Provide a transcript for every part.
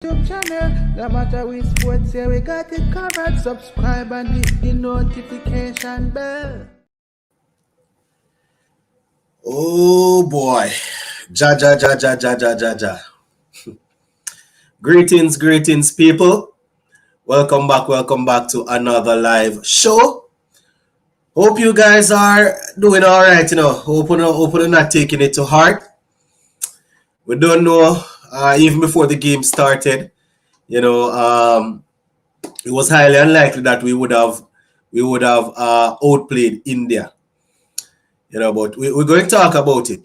YouTube channel, no matter which sports here, we got it covered. Subscribe and hit the notification bell. Oh boy. Ja, ja, ja, ja, ja, ja, ja, ja. Greetings, people. Welcome back to another live show. Hope you guys are doing all right, Hope you're not taking it to heart. We don't know, even before the game started, it was highly unlikely that we would have outplayed India. But we're going to talk about it.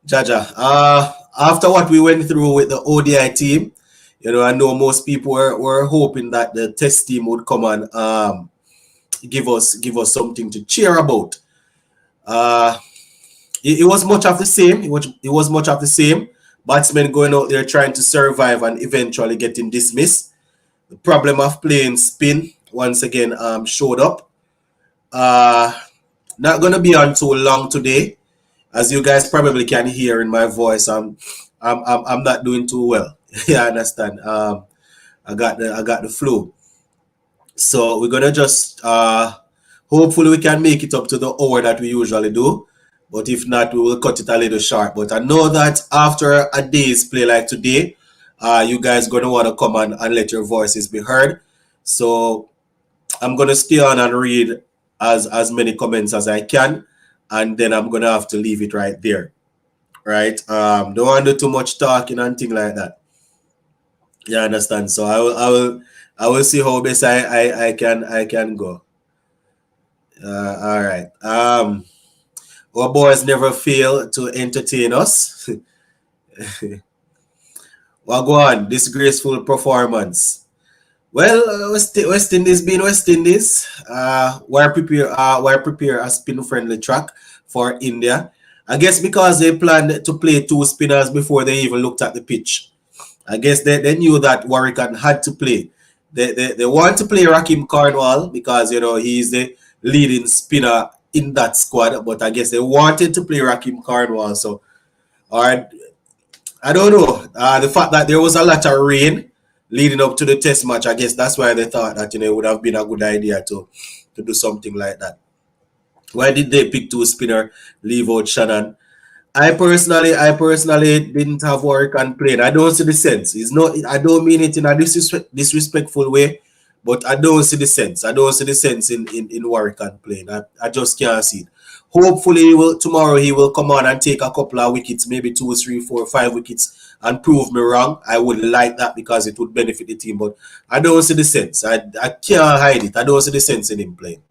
Jaja, after what we went through with the ODI team, I know most people were hoping that the test team would come and give us something to cheer about. It was much of the same. It was much of the same. Batsmen going out there trying to survive and eventually getting dismissed. The problem of playing spin once again showed up. Not gonna be on too long today, as you guys probably can hear in my voice. I'm not doing too well. Yeah, I understand. I got the flu, so we're gonna just hopefully we can make it up to the hour that we usually do. But if not, we will cut it a little short. But I know that after a day's play like today, you guys gonna want to come and let your voices be heard. So I'm gonna stay on and read as many comments as I can, and then I'm gonna have to leave it right there. Right? Don't want to do too much talking and things like that. Yeah, understand. So I will see how best I can go. All right. Our boys never fail to entertain us. Well, go on. Disgraceful performance. Well, West Indies being West Indies, we're prepare a spin-friendly track for India. I guess because they planned to play two spinners before they even looked at the pitch. I guess they knew that Warwickon had to play. They want to play Rakim Cornwall because he's the leading spinner in that squad. But I guess they wanted to play Rakim Cornwall. So, or I don't know. The fact that there was a lot of rain leading up to the test match, I guess that's why they thought that it would have been a good idea to do something like that. Why did they pick two spinner, leave out Shannon? I personally didn't have Warwickon playing. I don't see the sense. I don't mean it in a disrespectful way, but I don't see the sense. I don't see the sense in Warwickon playing. I just can't see it. Hopefully tomorrow he will come on and take a couple of wickets, maybe 2, 3, 4, 5 wickets, and prove me wrong. I would like that because it would benefit the team, but I don't see the sense. I can't hide it. I don't see the sense in him playing.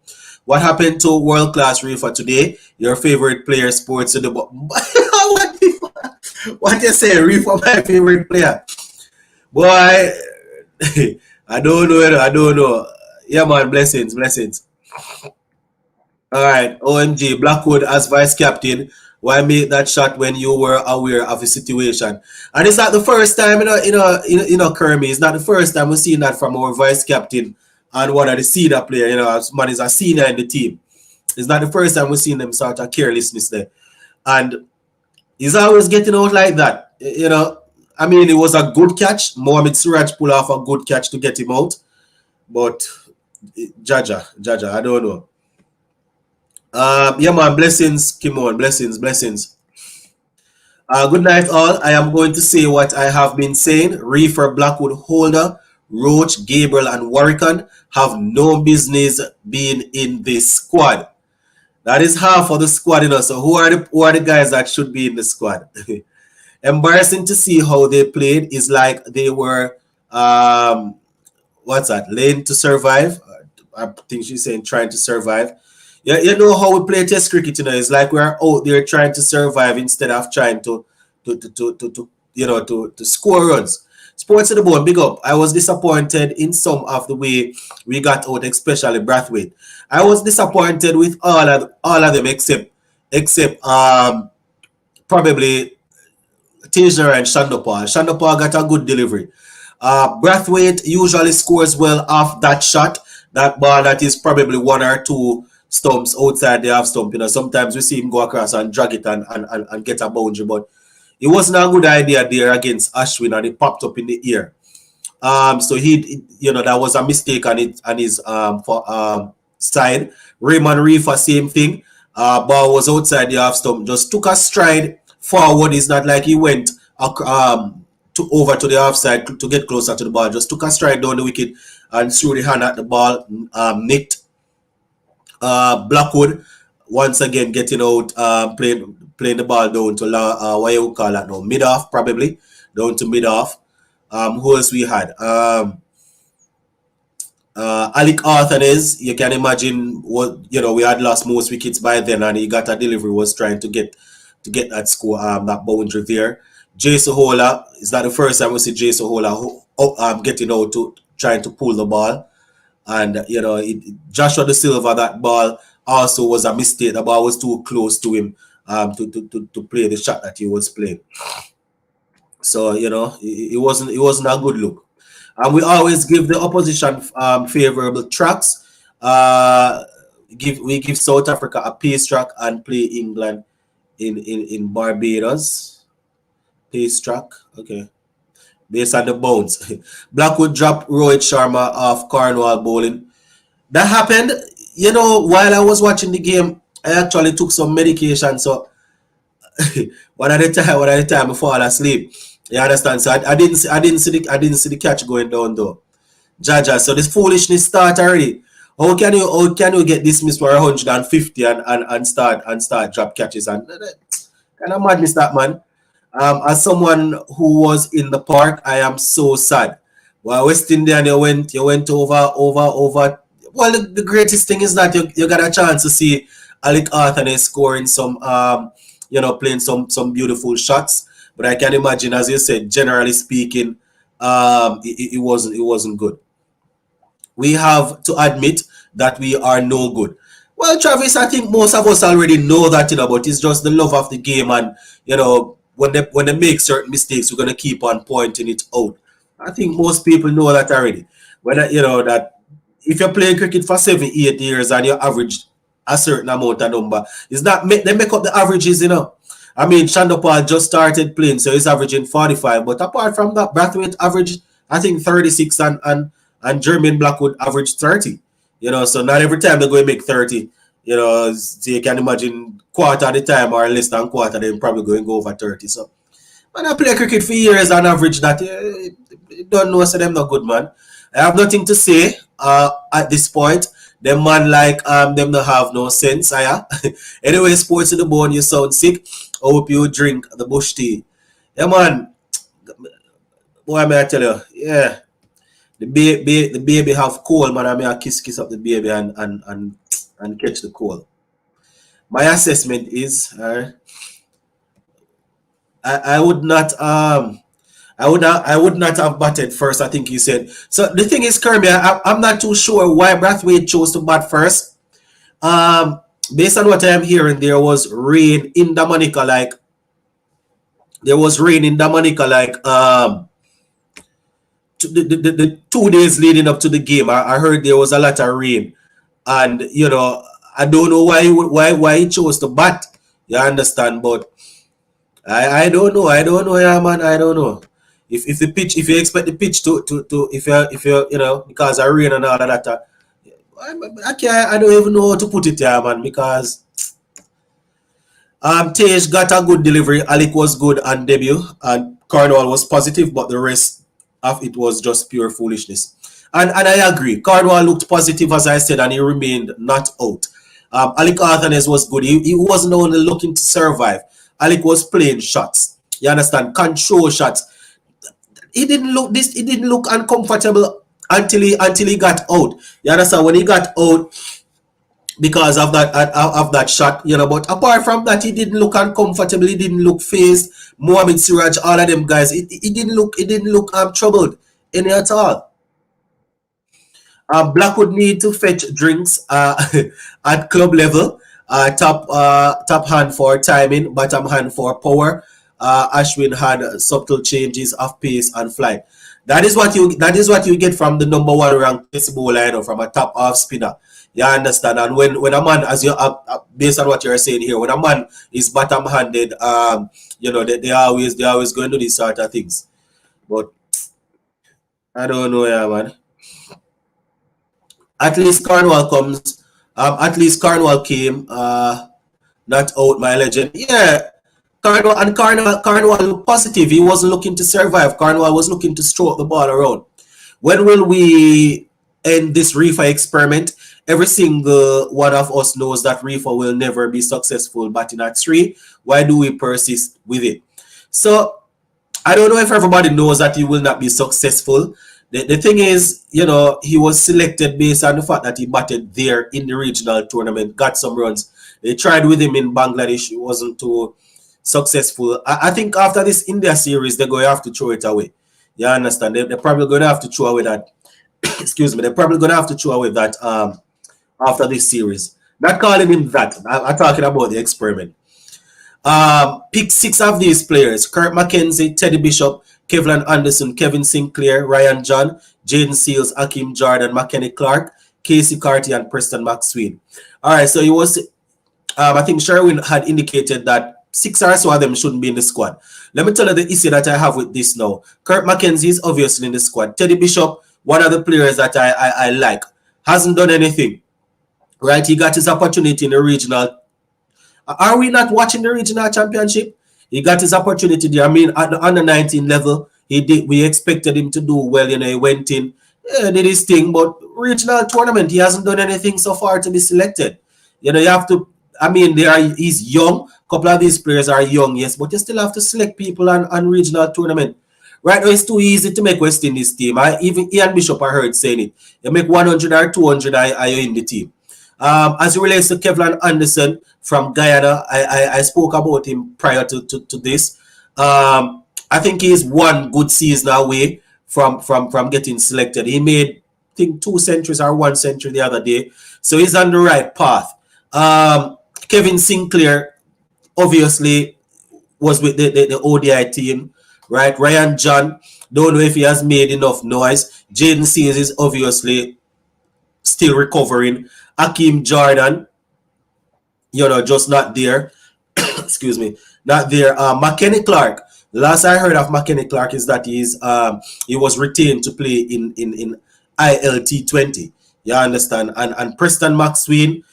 What happened to world-class referee today? Your favorite player sports to the what you say? Refer my favorite player. Boy, I don't know. Yeah, man, blessings. All right, OMG, Blackwood as vice captain. Why make that shot when you were aware of the situation? And it's not the first time, Kermie. It's not the first time we've seen that from our vice captain and one of the senior players. Man is a senior in the team. It's not the first time we've seen them sort of carelessness there. And he's always getting out like that. I mean, it was a good catch. Mohamed Suraj pulled off a good catch to get him out. But Jaja, I don't know. Yeah, man, blessings, Kimon, blessings. Good night, all. I am going to say what I have been saying. Reefer, Blackwood, Holder, Roach, Gabriel, and Warwickon have no business being in this squad. That is half of the squad, So who are the guys that should be in the squad? Embarrassing to see how they played. Is like they were lane to survive. I think she's saying trying to survive. Yeah, you know how we play test cricket, It's like we're out there trying to survive instead of trying to score runs. Sports to the bone, big up. I was disappointed in some of the way we got out, especially Brathwaite. I was disappointed with all of them except probably Taser and Shandopal. Shandopal got a good delivery. Brathwaite usually scores well off that shot. That ball that is probably 1 or 2 stumps outside the half stump. Sometimes we see him go across and drag it and get a boundary, but It wasn't a good idea there against Ashwin, and it popped up in the ear. So that was a mistake on his side. Raymond Reefer, same thing. Ball was outside the half stump, just took a stride forward. It's not like he went over to the half side to get closer to the ball. Just took a stride down the wicket and threw the hand at the ball, nicked. Blackwood once again getting out, playing the ball down to what you would call that now, mid off, probably down to mid off. Who else we had? Alec Arthanes, you can imagine what we had lost most wickets by then, and he got a delivery, was trying to get that score, that boundary there. Jay Sohola, is that the first time we see Jay Sohola getting out to trying to pull the ball, and Joshua De Silva, that ball also was a mistake. The ball was too close to him to play the shot that he was playing. So it wasn't a good look. And we always give the opposition favorable tracks. We give South Africa a pace track and play England in Barbados. Pace track, okay. Based on the bounce. Blackwood dropped Rohit Sharma off Cornwall bowling. That happened, while I was watching the game. I actually took some medication, so one at a time before I fall asleep. You understand? So I didn't see the catch going down though. Jaja, so this foolishness start already. How can you get dismissed for 150 and start drop catches, and kind of madness that, man. As someone who was in the park, I am so sad. Well, West Indian, you went over. Well, the greatest thing is that you got a chance to see Alec Arthanes scoring some, playing some beautiful shots. But I can imagine, as you said, generally speaking, it wasn't good. We have to admit that we are no good. Well, Travis, I think most of us already know that, but it's just the love of the game, and when they make certain mistakes, we're gonna keep on pointing it out. I think most people know that already. Whether that if you're playing cricket for 7-8 years and you average a certain amount of number, it's not they make up the averages, I mean, Shandopal just started playing, so he's averaging 45. But apart from that, Brathwaite averaged, I think, 36, and Jermaine Blackwood averaged 30. So not every time they're going to make 30. So you can imagine quarter of the time or less than quarter, they're probably going to go over 30. So when I play cricket for years and average that, you don't know, so them not good, man. I have nothing to say at this point. Them man like them not have no sense. Anyway, sports to the bone, you sound sick. I hope you drink the bush tea. Yeah, man. Boy, may I tell you, yeah. The baby have cold, man. I may kiss up the baby and catch the cold. My assessment is I would not have batted first, I think you said. So the thing is, Kirby, I'm not too sure why Brathwaite chose to bat first. Based on what I am hearing, there was rain in Dominica, the 2 days leading up to the game. I heard there was a lot of rain, and I don't know why he chose to bat. You understand? But I don't know. Yeah, man. I don't know. If you expect the pitch to if you because of rain and all of that. I don't even know how to put it here, man, because Tej got a good delivery. Alec was good on debut, and Cornwall was positive, but the rest of it was just pure foolishness. And I agree. Cornwall looked positive, as I said, and he remained not out. Alec Arthanes was good. He wasn't only looking to survive. Alec was playing shots. You understand? Control shots. He didn't look uncomfortable until he got out. You understand? When he got out because of that shot, but apart from that, he didn't look uncomfortable, he didn't look phased. Mohamed Siraj, all of them guys, he didn't look troubled any at all. Blackwood need to fetch drinks at club level. Top hand for timing, bottom hand for power. Ashwin had subtle changes of pace and flight. That is what you get from the number 1 ranked pace bowler, from a top off spinner. You understand? And when a man, as you based on what you're saying here, when a man is bottom-handed, they always going to do these sort of things. But I don't know, yeah, man. At least Cornwall comes. At least Cornwall came. Not out, my legend. Yeah, Cornwall positive. He wasn't looking to survive. Cornwall was looking to stroke the ball around. When will we end this reefer experiment? Every single one of us knows that reefer will never be successful batting at 3. Why do we persist with it? So I don't know if everybody knows that he will not be successful. The thing is, he was selected based on the fact that he batted there in the regional tournament, got some runs. They tried with him in Bangladesh. It wasn't too successful. I think after this India series, they're going to have to throw it away. You understand? They're probably going to have to throw away that. Excuse me. They're probably going to have to throw away that after this series. Not calling him that. I'm talking about the experiment. Pick 6 of these players: Kurt McKenzie, Teddy Bishop, Kevlin Anderson, Kevin Sinclair, Ryan John, Jaden Seals, Hakeem Jordan, McKenny Clark, Casey Carty, and Preston McSween. All right, so he was, I think Sherwin had indicated that 6 or so of them shouldn't be in the squad. Let me tell you the issue that I have with this now. Kurt McKenzie is obviously in the squad. Teddy Bishop, one of the players that I like, hasn't done anything. Right, he got his opportunity in the regional. Are we not watching the regional championship? He got his opportunity there. I mean, at the under 19 level, he did. We expected him to do well. He went in, did his thing. But regional tournament, he hasn't done anything so far to be selected. You have to. I mean, he's young. A couple of these players are young, yes, but you still have to select people on regional tournament. Right now, it's too easy to make West Indies team. Even Ian Bishop, I heard saying it. You make 100 or 200, are you in the team? As it relates to Kevlin Anderson from Guyana, I spoke about him prior to this. I think he's one good season away from getting selected. He made, I think, 2 centuries or 1 century the other day. So he's on the right path. Kevin Sinclair, obviously, was with the ODI team, right? Ryan John, don't know if he has made enough noise. Jaden Sears is obviously still recovering. Hakeem Jordan, just not there. Excuse me, not there. McKenny Clark. The last I heard of McKenny Clark is that he was retained to play in ILT 20. You understand? And Preston McSween,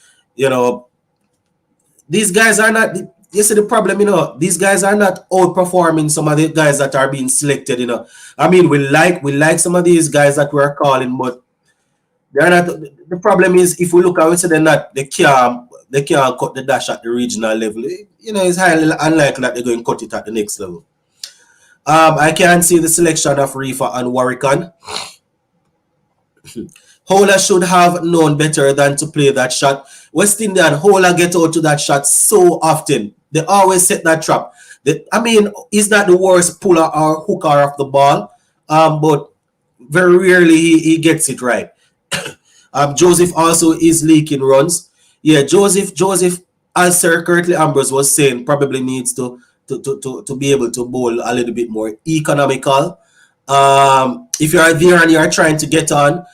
these guys are not. You see the problem, these guys are not outperforming some of the guys that are being selected. I mean, we like some of these guys that we're calling, but they're not. The problem is, if we look at it, so they can't cut the dash at the regional level. It's highly unlikely that they're going to cut it at the next level. I can't see the selection of Reefer and Warwican. Howler should have known better than to play that shot. West Indian, Howler get out to that shot so often. They always set that trap. He's not the worst puller or hooker of the ball, but very rarely he gets it right. Joseph also is leaking runs. Yeah, Joseph, as Sir Curtly Ambrose was saying, probably needs to be able to bowl a little bit more economical. If you are there and you are trying to get on,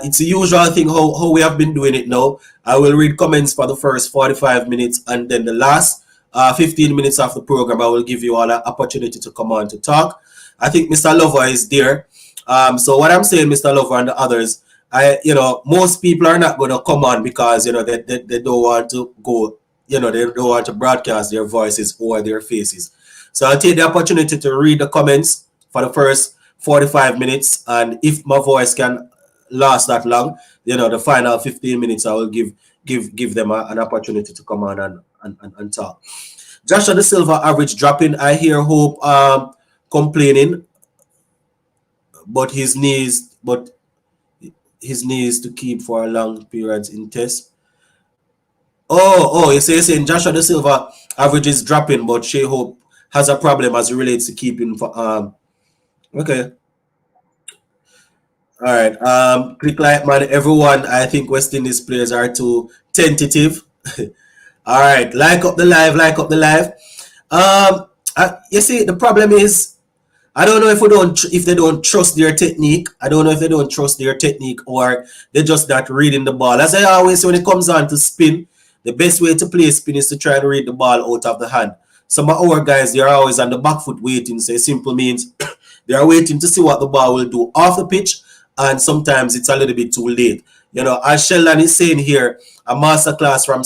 it's a usual thing how we have been doing it now. I will read comments for the first 45 minutes, and then the last 15 minutes of the program, I will give you all an opportunity to come on to talk. I think Mr. Lover is there. So what I'm saying, Mr. Lover and the others, most people are not going to come on because, they don't want to go, they don't want to broadcast their voices or their faces. So I'll take the opportunity to read the comments for the first 45 minutes. And if my voice can last that long, the final 15 minutes, I will give them an opportunity to come on and talk. Joshua De Silva average dropping. I hear Hope complaining, but his knees to keep for a long periods in test. You're saying Joshua De Silva average is dropping, but Shea Hope has a problem as it relates to keeping for okay. All right. Click like, man. Everyone, I think West Indies players are too tentative. All right. Like up the live. You see, the problem is I don't know if they don't trust their technique. I don't know if they don't trust their technique or they're just not reading the ball. As I always say, when it comes on to spin, the best way to play spin is to try and read the ball out of the hand. Some of our guys, they are always on the back foot waiting. So it simple means they are waiting to see what the ball will do off the pitch, and sometimes it's a little bit too late. You know, as Sheldon is saying here, a masterclass from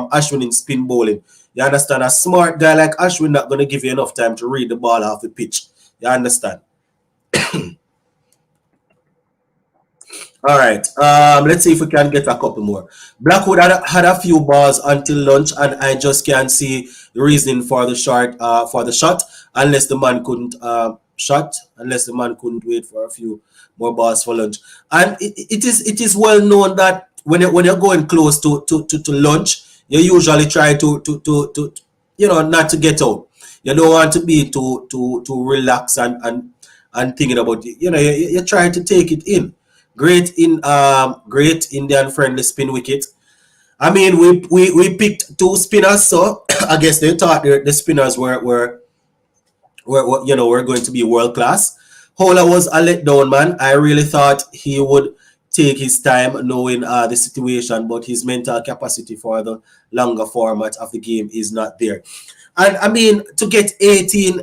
Ashwin in spin bowling. You understand? A smart guy like Ashwin not going to give you enough time to read the ball off the pitch. You understand? All right. Let's see if we can get a couple more. Blackwood had a few balls until lunch, and I just can't see the reasoning for the shot, unless the man couldn't unless the man couldn't wait for a few more balls for lunch. And it is well known that when you're going close to lunch, you usually try to not to get out. You don't want to be to relax and thinking about it. You try to take it in. Great Indian friendly spin wicket. I mean, we picked two spinners, so I guess they thought the spinners were going to be world class. Hola was a letdown, man. I really thought he would take his time knowing the situation, but his mental capacity for the longer format of the game is not there. And I mean, to get 18,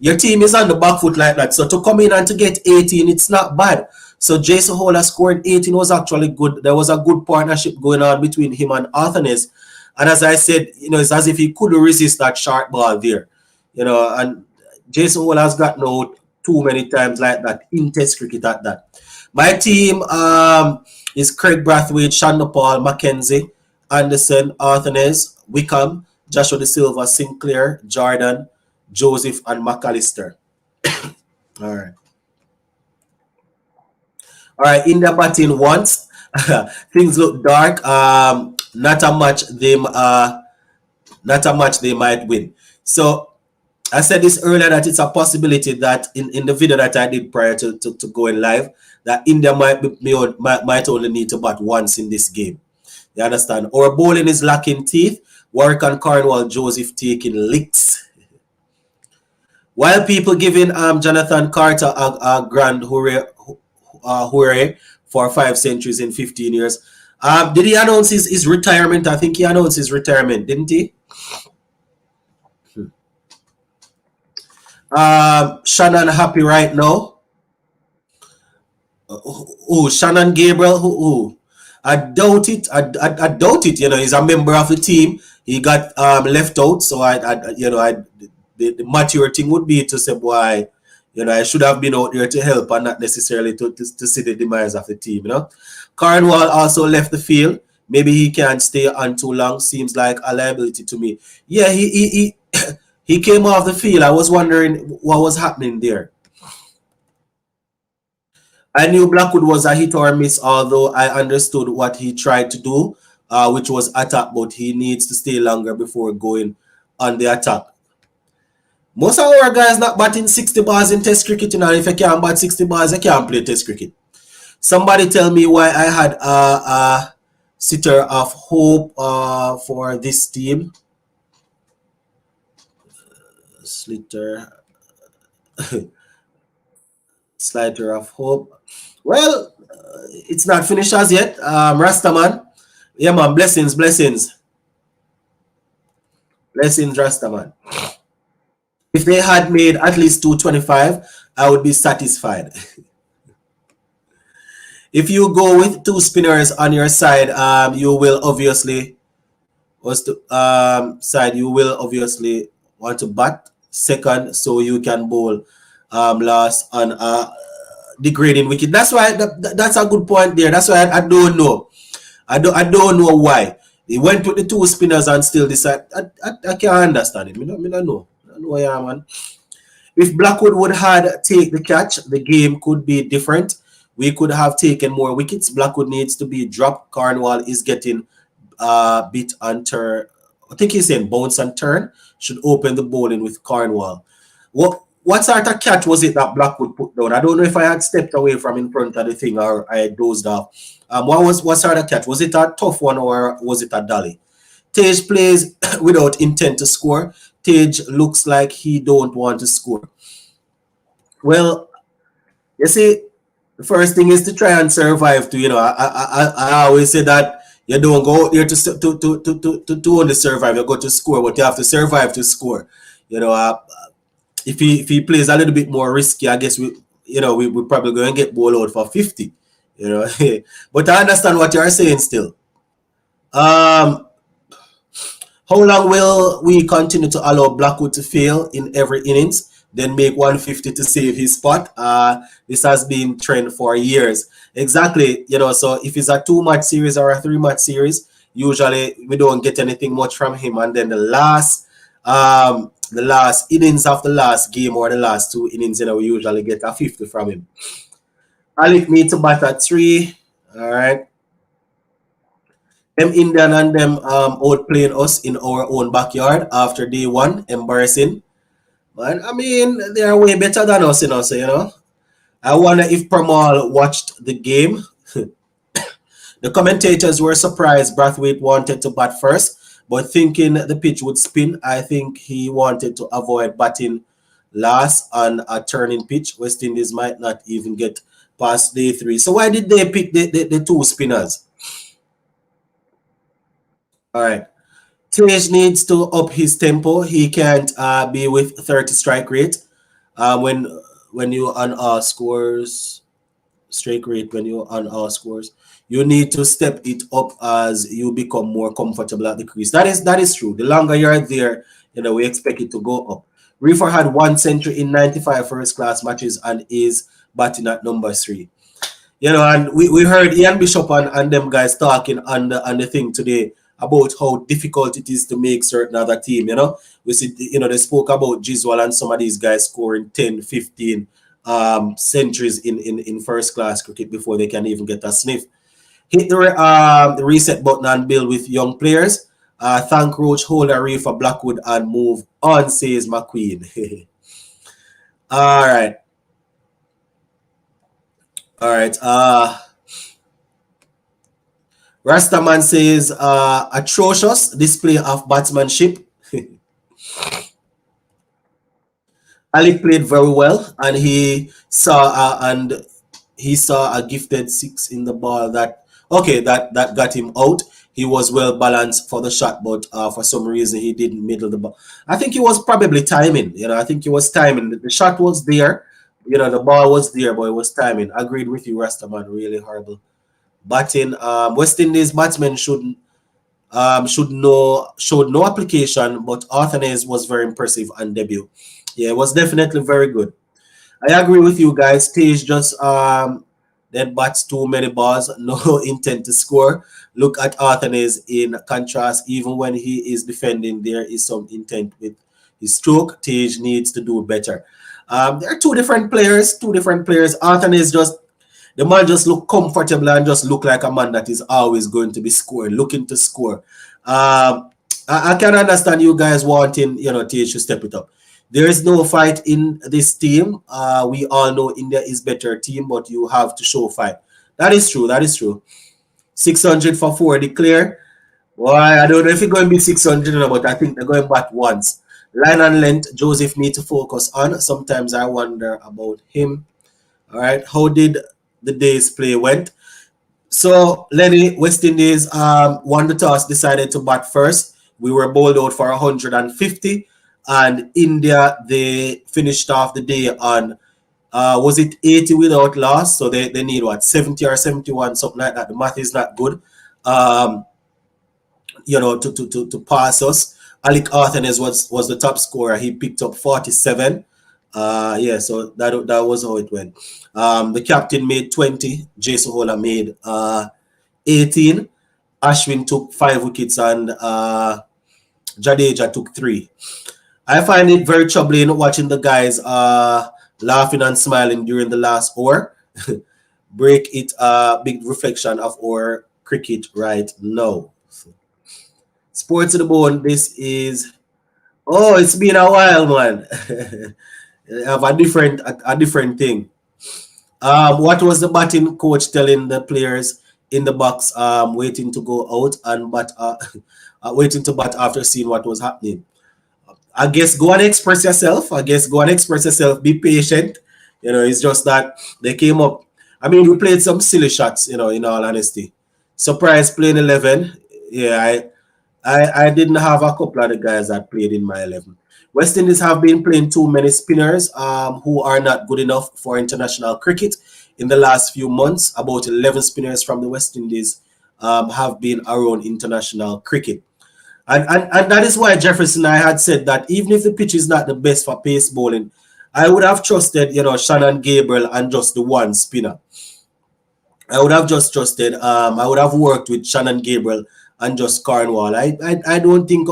your team is on the back foot like that. So to come in and to get 18, it's not bad. So Jason Hola scored 18 was actually good. There was a good partnership going on between him and Arthanes. And as I said, it's as if he couldn't resist that sharp ball there. And Jason Hola has gotten out too many times like that in Test cricket at that. My team is Craig Brathwaite, Shanda Paul, Mackenzie, Anderson, Arthanes, Wickham, Joshua De Silva, Sinclair, Jordan, Joseph, and McAllister. All right. All right, India batting once. Things look dark. Not a match they might win. So I said this earlier that it's a possibility that in the video that I did prior to going live, that India might only need to bat once in this game. You understand? Our bowling is lacking teeth. Warwick and Cornwall, Joseph taking licks. While people giving Jonathan Carter a grand hooray for 5 centuries in 15 years. Did he announce his retirement? I think he announced his retirement, didn't he? Shannon happy right now. Shannon Gabriel? Who? I doubt it. I doubt it. He's a member of the team. He got left out, so the mature thing would be to say, boy, I should have been out there to help and not necessarily to see the demise of the team. Cornwall also left the field. Maybe he can't stay on too long. Seems like a liability to me. Yeah, he came off the field. I was wondering what was happening there. I knew Blackwood was a hit or miss, although I understood what he tried to do, which was attack, but he needs to stay longer before going on the attack. Most of our guys not batting 60 balls in Test cricket, if you can't bat 60 balls, you can't play Test cricket. Somebody tell me why I had a sitter of hope for this team. Slider of hope. Well, it's not finished as yet. Rastaman. Yeah, man. Blessings. Blessings, Rastaman. If they had made at least 225, I would be satisfied. If you go with 2 spinners on your side, you will obviously want to bat second so you can bowl last on degrading wicket. That's why that's a good point there. That's why I don't know. I don't know why they went with the 2 spinners and still decide. I can't understand it. I don't know. I don't know why, man. If Blackwood would had take the catch, the game could be different. We could have taken more wickets. Blackwood needs to be dropped. Cornwall is getting bit and turn. I think he's saying bounce and turn. Should open the bowling with Cornwall. What sort of catch was it that Blackwood put down? I don't know if I had stepped away from in front of the thing or I dozed off. What sort of catch? Was it a tough one or was it a dolly? Tage plays without intent to score. Tage looks like he don't want to score. Well, you see, the first thing is to try and survive. I always say that you don't go out there to only survive. You go to score, but you have to survive to score. You know, if he plays a little bit more risky, I guess we're probably going to get ball out for 50. You know, but I understand what you are saying still. Um, how long will we continue to allow Blackwood to fail in every innings, then make 150 to save his spot? This has been trend for years. Exactly, so if it's a two-match series or a three-match series, usually we don't get anything much from him. And then the last innings of the last game or the last two innings, we usually get a 50 from him. Alec needs to bat at three. All right. Them Indian and them outplaying us in our own backyard after day one, embarrassing. Man, I mean, they are way better than us, so. I wonder if Pramal watched the game. The commentators were surprised Brathwaite wanted to bat first, but thinking the pitch would spin, I think he wanted to avoid batting last on a turning pitch. West Indies might not even get past day three. So why did they pick the two spinners? All right. Tej needs to up his tempo. He can't be with 30 strike rate. When you on scores strike rate, when you on scores, you need to step it up as you become more comfortable at the crease. That is true. The longer you're there, we expect it to go up. Reefer had 1 century in 95 first class matches and is batting at number 3. And we heard Ian Bishop and them guys talking on the thing today about how difficult it is to make certain other team. We see, they spoke about Giswell and some of these guys scoring 10, 15 centuries in first class cricket before they can even get a sniff. Hit the reset button and build with young players. Thank Roach, hold a reef for Blackwood and move on, says McQueen. All right. All right. Rastaman says atrocious display of batsmanship. Ali played very well, and he saw a gifted 6 in the ball that got him out. He was well balanced for the shot, but for some reason he didn't middle the ball. I think he was probably timing. I think he was timing. The shot was there. The ball was there, but it was timing. Agreed with you, Rastaman. Really horrible batting. West Indies batsmen showed no application, but Arthanese was very impressive on debut. Yeah, it was definitely very good. I agree with you guys. Tej just then bats too many balls, no intent to score. Look at Arthanese in contrast. Even when he is defending, there is some intent with his stroke. Tej needs to do better. There are two different players. Arthanese the man just look comfortable and just look like a man that is always going to be scoring, looking to score. I can understand you guys wanting, Tej to step it up. There is no fight in this team. We all know India is better team, but you have to show fight. That is true. 600 for 4 declare. Well, I don't know if it's going to be 600, but I think they're going back once. Line and length, Joseph needs to focus on. Sometimes I wonder about him. All right. How did the day's play went? So Lenny, West Indies won the toss, decided to bat first. We were bowled out for 150, and India, they finished off the day on was it 80 without loss? So they need what, 70 or 71, something like that. The math is not good. To pass us. Alec Arthanes was the top scorer. He picked up 47. So that was how it went. The captain made 20. Jason Hola made 18. Ashwin took 5 wickets and Jadeja took 3. I find it very troubling watching the guys laughing and smiling during the last hour. Break it, big reflection of our cricket right now. Sports to the bone. This is it's been a while, man. Have a different thing. What was the batting coach telling the players in the box waiting to go out and waiting to bat after seeing what was happening? I guess go and express yourself. Be patient. It's just that they came up. I mean, we played some silly shots, in all honesty. Surprise playing 11. Yeah, I didn't have a couple of the guys that played in my 11. West Indies have been playing too many spinners who are not good enough for international cricket in the last few months. About 11 spinners from the West Indies have been around international cricket. And that is why Jefferson I had said that even if the pitch is not the best for pace bowling, I would have trusted, Shannon Gabriel and just the one spinner. I would have just trusted. I would have worked with Shannon Gabriel and just Cornwall. I don't think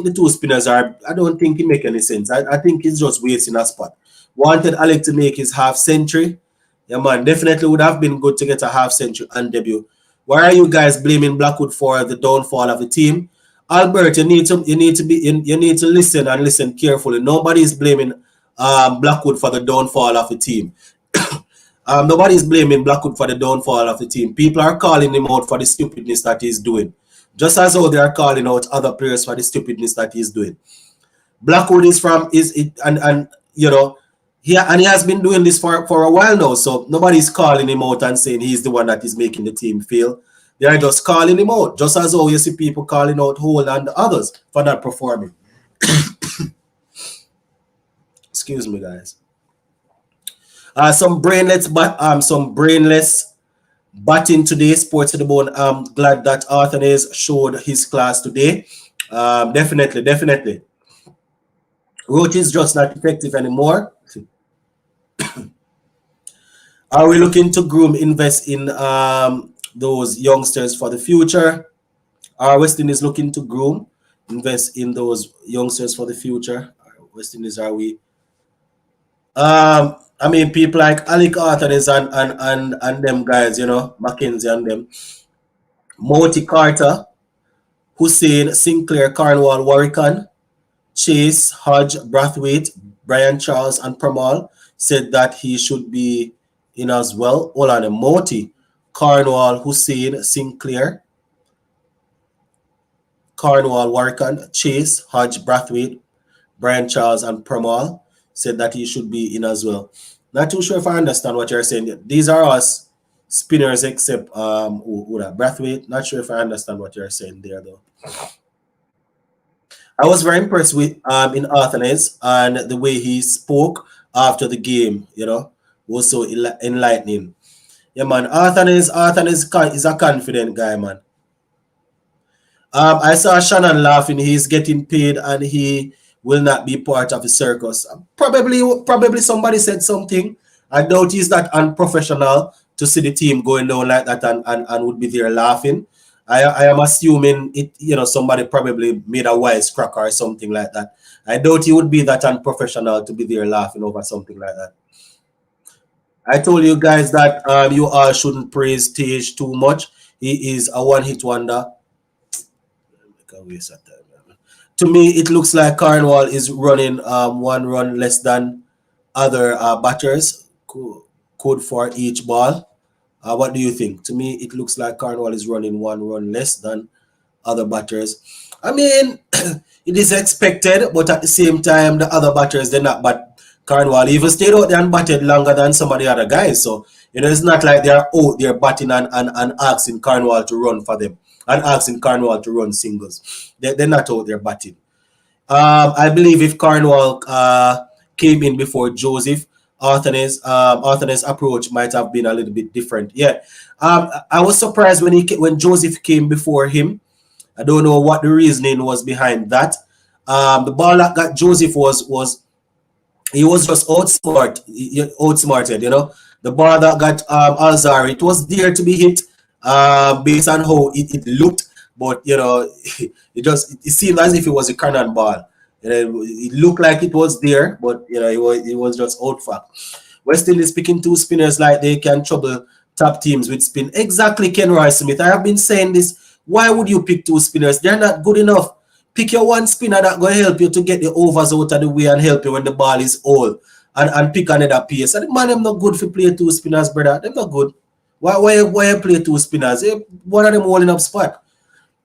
the two spinners are. I don't think it make any sense. I think it's just wasting a spot. Wanted Alec to make his half century. Yeah, man, definitely would have been good to get a half century and debut. Why are you guys blaming Blackwood for the downfall of the team? Albert, you need to listen and listen carefully. Nobody is blaming Blackwood for the downfall of the team. Nobody's blaming Blackwood for the downfall of the team. People are calling him out for the stupidness that he's doing. Just as how they are calling out other players for the stupidness that he's doing. Blackwood is from is it and he has been doing this for a while now. So nobody's calling him out and saying he's the one that is making the team fail. They are just calling him out. Just as how you see people calling out Hole and the others for not performing. Excuse me, guys. Some brainless batting today. Sports to the bone. I'm glad that Arthur showed his class today. Definitely. Roach is just not effective anymore. Are we looking to invest in those youngsters for the future? Are West Indies looking to invest in those youngsters for the future? West Indies, are we? I mean, people like Alec Arthur and them guys, Mackenzie and them. Moti Carter, Hussein, Sinclair, Cornwall, Warwican, Chase, Hodge, Brathwaite, Brian Charles, and Pramal said that he should be in as well. Hold on, Moti, Cornwall, Hussein, Sinclair, Cornwall, Warwican, Chase, Hodge, Brathwaite, Brian Charles, and Pramal said that he should be in as well. Not too sure if I understand what you're saying. These are us spinners except Brathwaite. Not sure if I understand what you're saying there though. I was very impressed with in Arthanes and the way he spoke after the game, was so enlightening. Yeah, man. Arthanes is a confident guy, man. I saw Shannon laughing. He's getting paid and he will not be part of the circus. Probably somebody said something. I doubt he's that unprofessional to see the team going down like that and would be there laughing. I am assuming it. Somebody probably made a wisecrack or something like that. I doubt he would be that unprofessional to be there laughing over something like that. I told you guys that you all shouldn't praise Tage too much. He is a one-hit wonder. To me, it looks like Cornwall is running one run less than other batters could for each ball. What do you think? To me, it looks like Cornwall is running one run less than other batters. I mean, it is expected, but at the same time, the other batters, they're not bad. Cornwall even stayed out there and batted longer than some of the other guys. So, it's not like they're out there batting and asking Cornwall to run for them and asking Cornwall to run singles. They're not out there batting. I believe if Cornwall came in before Joseph, Arthanes' approach might have been a little bit different. Yeah. I was surprised when Joseph came before him. I don't know what the reasoning was behind that. The ball that got Joseph was he was just outsmarted, The ball that got Alzar, it was there to be hit based on how it looked, but it seemed as if it was a cannonball. It looked like it was there, but it was just out fact. West Indies picking two spinners like they can trouble top teams with spin. Exactly, Ken Roy Smith. I have been saying this. Why would you pick two spinners? They're not good enough. Pick your one spinner that going to help you to get the overs out of the way and help you when the ball is old. And pick another pace. And man, them not good for play two spinners, brother. They're not good. Why you play two spinners? One of them holding up spot.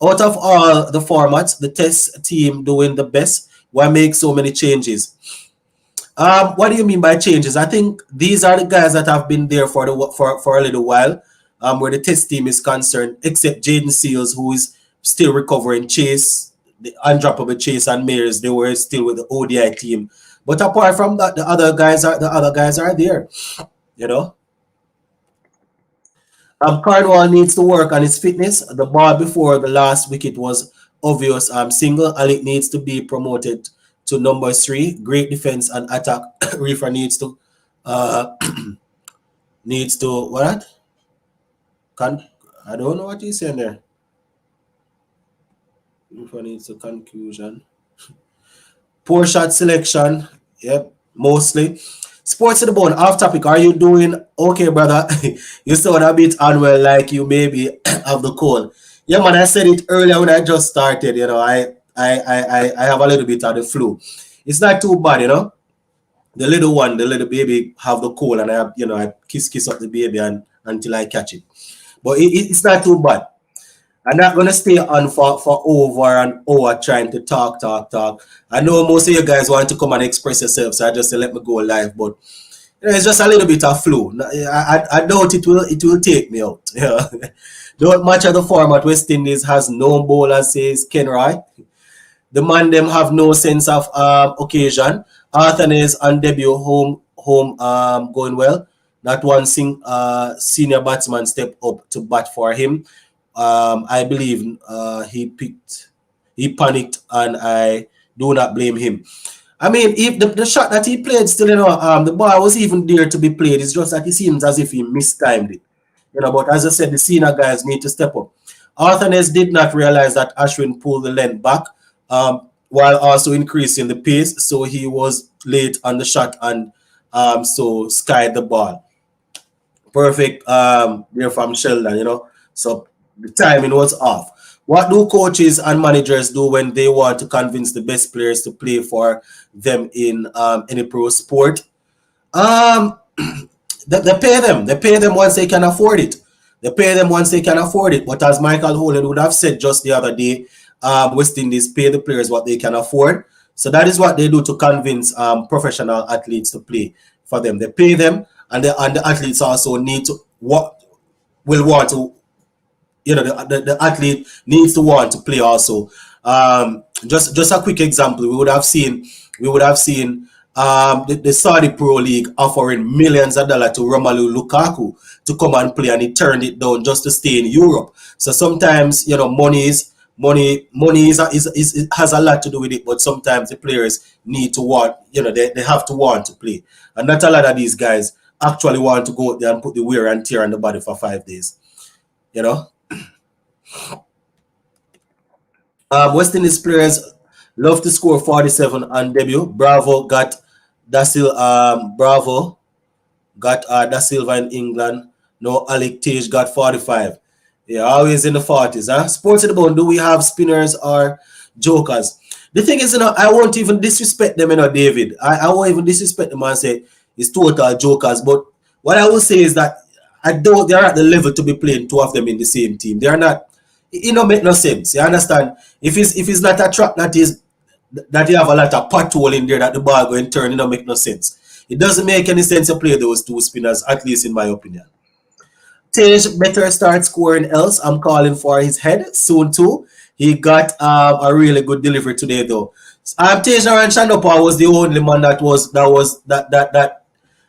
Out of all the formats, the test team doing the best. Why make so many changes? What do you mean by changes? I think these are the guys that have been there for a little while, where the test team is concerned, except Jaden Seals, who is still recovering. Chase, the undroppable Chase and Mears, they were still with the ODI team. But apart from that, the other guys are there. You know, Cornwall needs to work on his fitness. The ball before the last wicket was obvious. Single. Alec needs to be promoted to number 3. Great defense and attack. Reefer uh, needs to what? I don't know what he's saying there. Reefer needs to conclusion. Poor shot selection. Yep, mostly. Sports to the bone. Off topic. Are you doing okay, brother? You sound a bit unwell, like you maybe have the cold. Yeah, man. I said it earlier when I just started. You know, I have a little bit of the flu. It's not too bad, you know. The little one, the little baby, have the cold, and I kiss up the baby and until I catch it. But it's not too bad. I'm not gonna stay on for over an hour trying to talk. I know most of you guys want to come and express yourself, so I just say let me go live. But it's just a little bit of flu. I doubt it will take me out. Yeah. Don't match of the format. West Indies has no bowler, says Ken Roy. The man them have no sense of occasion. Arthanes on debut home going well. Not one senior batsman step up to bat for him. I believe he panicked, and I do not blame him. I mean, if the shot that he played still, the ball was even there to be played. It's just that it seems as if he mistimed it. But as I said, the senior guys need to step up. Arthanes did not realize that Ashwin pulled the length back, while also increasing the pace, so he was late on the shot and so skied the ball. Perfect there from Sheldon. So the timing was off. What do coaches and managers do when they want to convince the best players to play for them in any pro sport? Um, they pay them. They pay them once they can afford it. They pay them once they can afford it. But as Michael Holland would have said just the other day, West Indies pay the players what they can afford. So that is what they do to convince professional athletes to play for them. They pay them, and the athletes also need to will want to. The athlete needs to want to play also. Just a quick example, we would have seen the Saudi Pro League offering millions of dollars to Romelu Lukaku to come and play, and he turned it down just to stay in Europe. So sometimes money has a lot to do with it, but sometimes the players need to want, they have to want to play, and not a lot of these guys actually want to go out there and put the wear and tear on the body for 5 days. You know. West Indies players love to score 47 on debut. Bravo got Da Silva in England. No, Alec Tage got 45. Yeah, always in the 40s. Sports in the bone. Do we have spinners or jokers? The thing is, I won't even disrespect them, David. I won't even disrespect them and say it's total jokers. But what I will say is that I don't. They're at the level to be playing two of them in the same team. They are not. It don't make no sense. You understand? If it's not a track that you have a lot of pothole in there that the ball going to turn, it don't make no sense. It doesn't make any sense to play those two spinners, at least in my opinion. Tage better start scoring else. I'm calling for his head soon too. He got a really good delivery today though. Tage Naran Shandopa was the only man that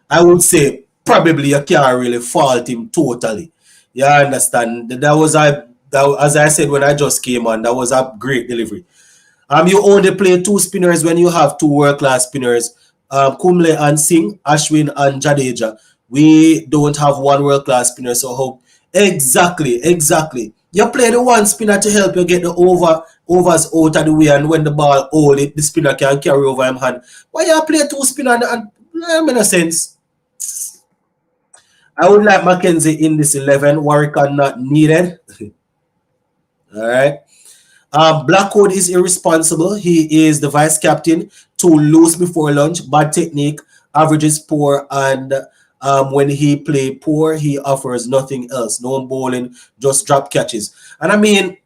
I would say probably you can't really fault him totally. You understand? As I said when I just came on, that was a great delivery. You only play two spinners when you have two world-class spinners, Kumle and Singh, Ashwin and Jadeja. We don't have one world-class spinner, so how exactly. You play the one spinner to help you get the overs out of the way, and when the ball hold it, the spinner can carry over him hand. Why you play two spinner and in a sense? I would like Mackenzie in this 11. Warwick are not needed. All right. Blackwood is irresponsible. He is the vice captain. Too loose before lunch. Bad technique. Averages poor. And when he play poor, he offers nothing else. No bowling, just drop catches. And I mean,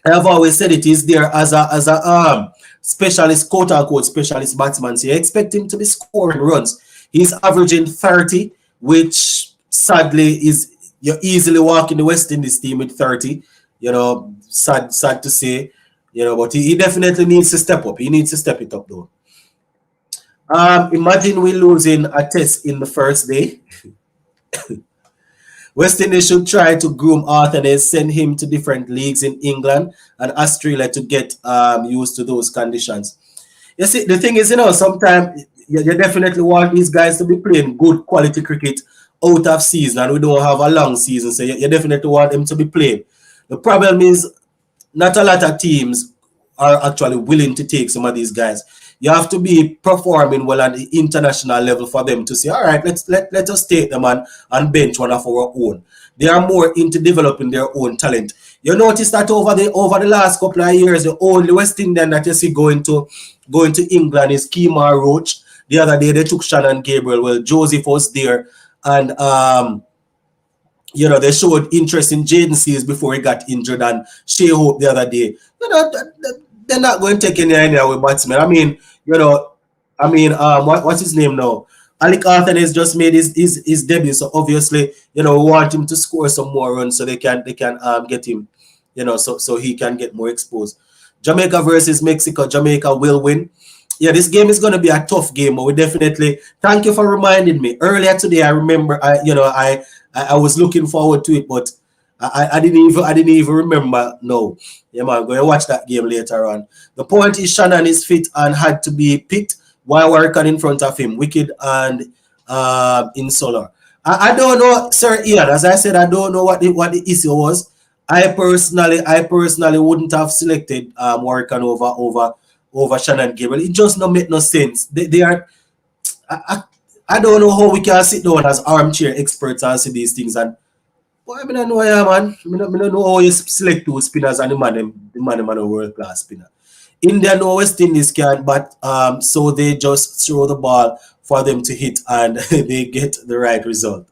I have always said it is there as a specialist, quote unquote, specialist batsman. So you expect him to be scoring runs. He's averaging 30, which sadly is you're easily walking the West Indies team with 30. Sad to say, but he definitely needs to step up. He needs to step it up though. Imagine we losing a test in the first day. West Indies should try to groom Arthur, send him to different leagues in England and Australia to get used to those conditions. You see, the thing is, sometimes you definitely want these guys to be playing good quality cricket out of season, and we don't have a long season, so you definitely want them to be playing. The problem is not a lot of teams are actually willing to take some of these guys. You have to be performing well at the international level for them to say, all right, let us take them and bench one of our own. They are more into developing their own talent. You notice that over the last couple of years, the only West Indian that you see going to England is Kemar Roach. The other day they took Shannon Gabriel. Well, Joseph was there, and they showed interest in Jaden Seals before he got injured, and Shea Hope the other day. They're not going to take any with batsmen. What's his name now? Alec Arthur has just made his debut, so obviously, we want him to score some more runs so they can get him, so he can get more exposed. Jamaica versus Mexico. Jamaica will win. Yeah, this game is going to be a tough game, but we definitely. Thank you for reminding me. Earlier today, I remember I was looking forward to it, but I didn't even remember. No, yeah, man, I'm going to watch that game later on. The point is Shannon is fit and had to be picked while working in front of him. Wicked and Insular. I don't know, Sir Ian. As I said, I don't know what the issue was. I personally wouldn't have selected Warrican over Shannon Gabriel. It just don't make no sense. They are. I don't know how we can sit down as armchair experts and see these things. And I don't know, man. I don't know how you select two spinners and the man a world class spinner. India know West Indies can, but so they just throw the ball for them to hit and they get the right result.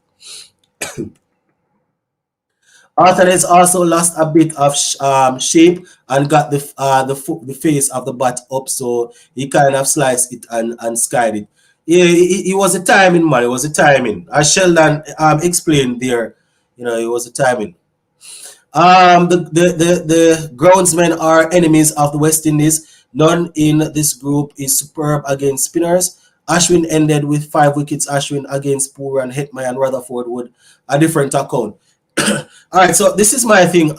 Arthur has also lost a bit of shape and got the face of the bat up, so he kind of sliced it and skied it. Yeah, it was a timing, man. It was a timing. As Sheldon explained there, it was a timing. The groundsmen are enemies of the West Indies. None in this group is superb against spinners. Ashwin ended with 5 wickets. Ashwin against Poor and Hetmyer and Rutherford would a different account. All right, so this is my thing.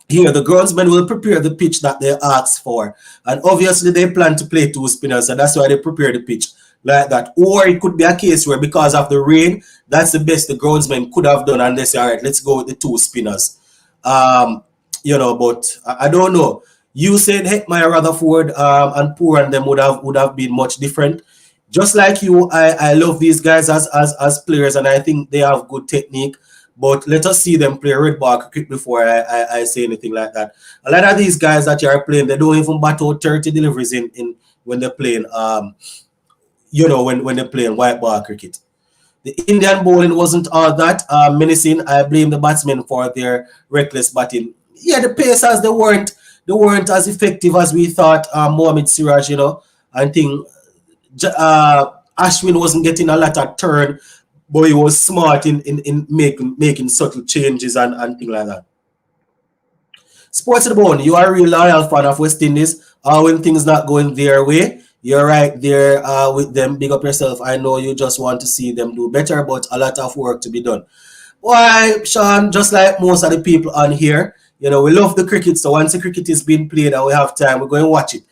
Here, the groundsmen will prepare the pitch that they asked for. And obviously, they plan to play 2 spinners, and that's why they prepare the pitch like that. Or it could be a case where because of the rain, that's the best the groundsmen could have done, and they say, all right, let's go with the 2 spinners. But I don't know. You said Hetmyer, Rutherford, and Poor and them would have been much different. Just like you, I love these guys as players, and I think they have good technique. But let us see them play red ball cricket before I say anything like that. A lot of these guys that you are playing, they don't even bat out 30 deliveries in when they're playing when they're playing white ball cricket. The Indian bowling wasn't all that menacing. I blame the batsmen for their reckless batting. Yeah, the Pacers they weren't as effective as we thought. Mohamed Siraj, I think Ashwin wasn't getting a lot of turn. But he was smart in making subtle changes and things like that. Sports to the bone, you are a real loyal fan of West Indies. When things not going their way, you're right there with them. Big up yourself. I know you just want to see them do better, but a lot of work to be done. Why, Sean, just like most of the people on here, we love the cricket. So once the cricket is being played and we have time, we're going to watch it.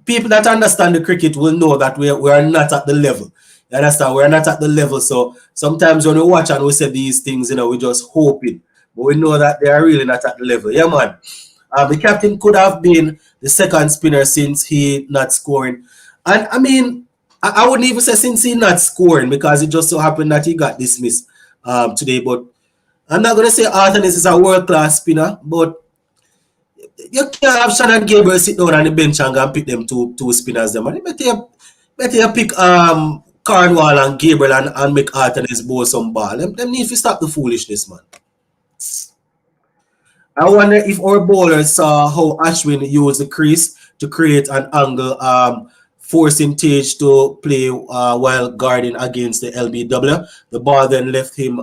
People that understand the cricket will know that we are not at the level. You understand? We're not at the level. So sometimes when we watch and we say these things, we just hoping. But we know that they are really not at the level. Yeah, man. The captain could have been the second spinner since he not scoring. And I mean, I wouldn't even say since he not scoring because it just so happened that he got dismissed today. But I'm not going to say Arthur is a world-class spinner, but you can't have Shannon Gabriel sit down on the bench and pick them two spinners. Them. And better you pick Cornwall and Gabriel and make Arthur bowl some ball. Them need to stop the foolishness, man. I wonder if our bowlers saw how Ashwin used the crease to create an angle, forcing Tage to play while guarding against the LBW. The ball then left him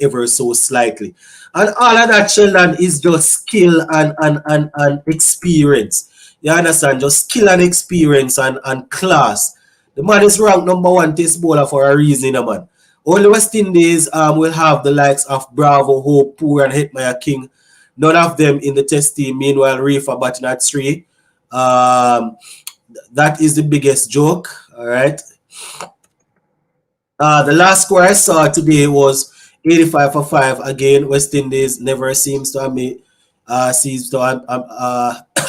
ever so slightly. And all of that, Sheldon, is just skill and experience. You understand? Just skill and experience and class. The man is ranked number one test bowler for a reason, man. Only West Indies will have the likes of Bravo, Hope, Poor, and Hitmaya King. None of them in the test team. Meanwhile, Reefa batting at three. Um, that is the biggest joke. All right. The last score I saw today was 85 for 5. Again, West Indies never seems to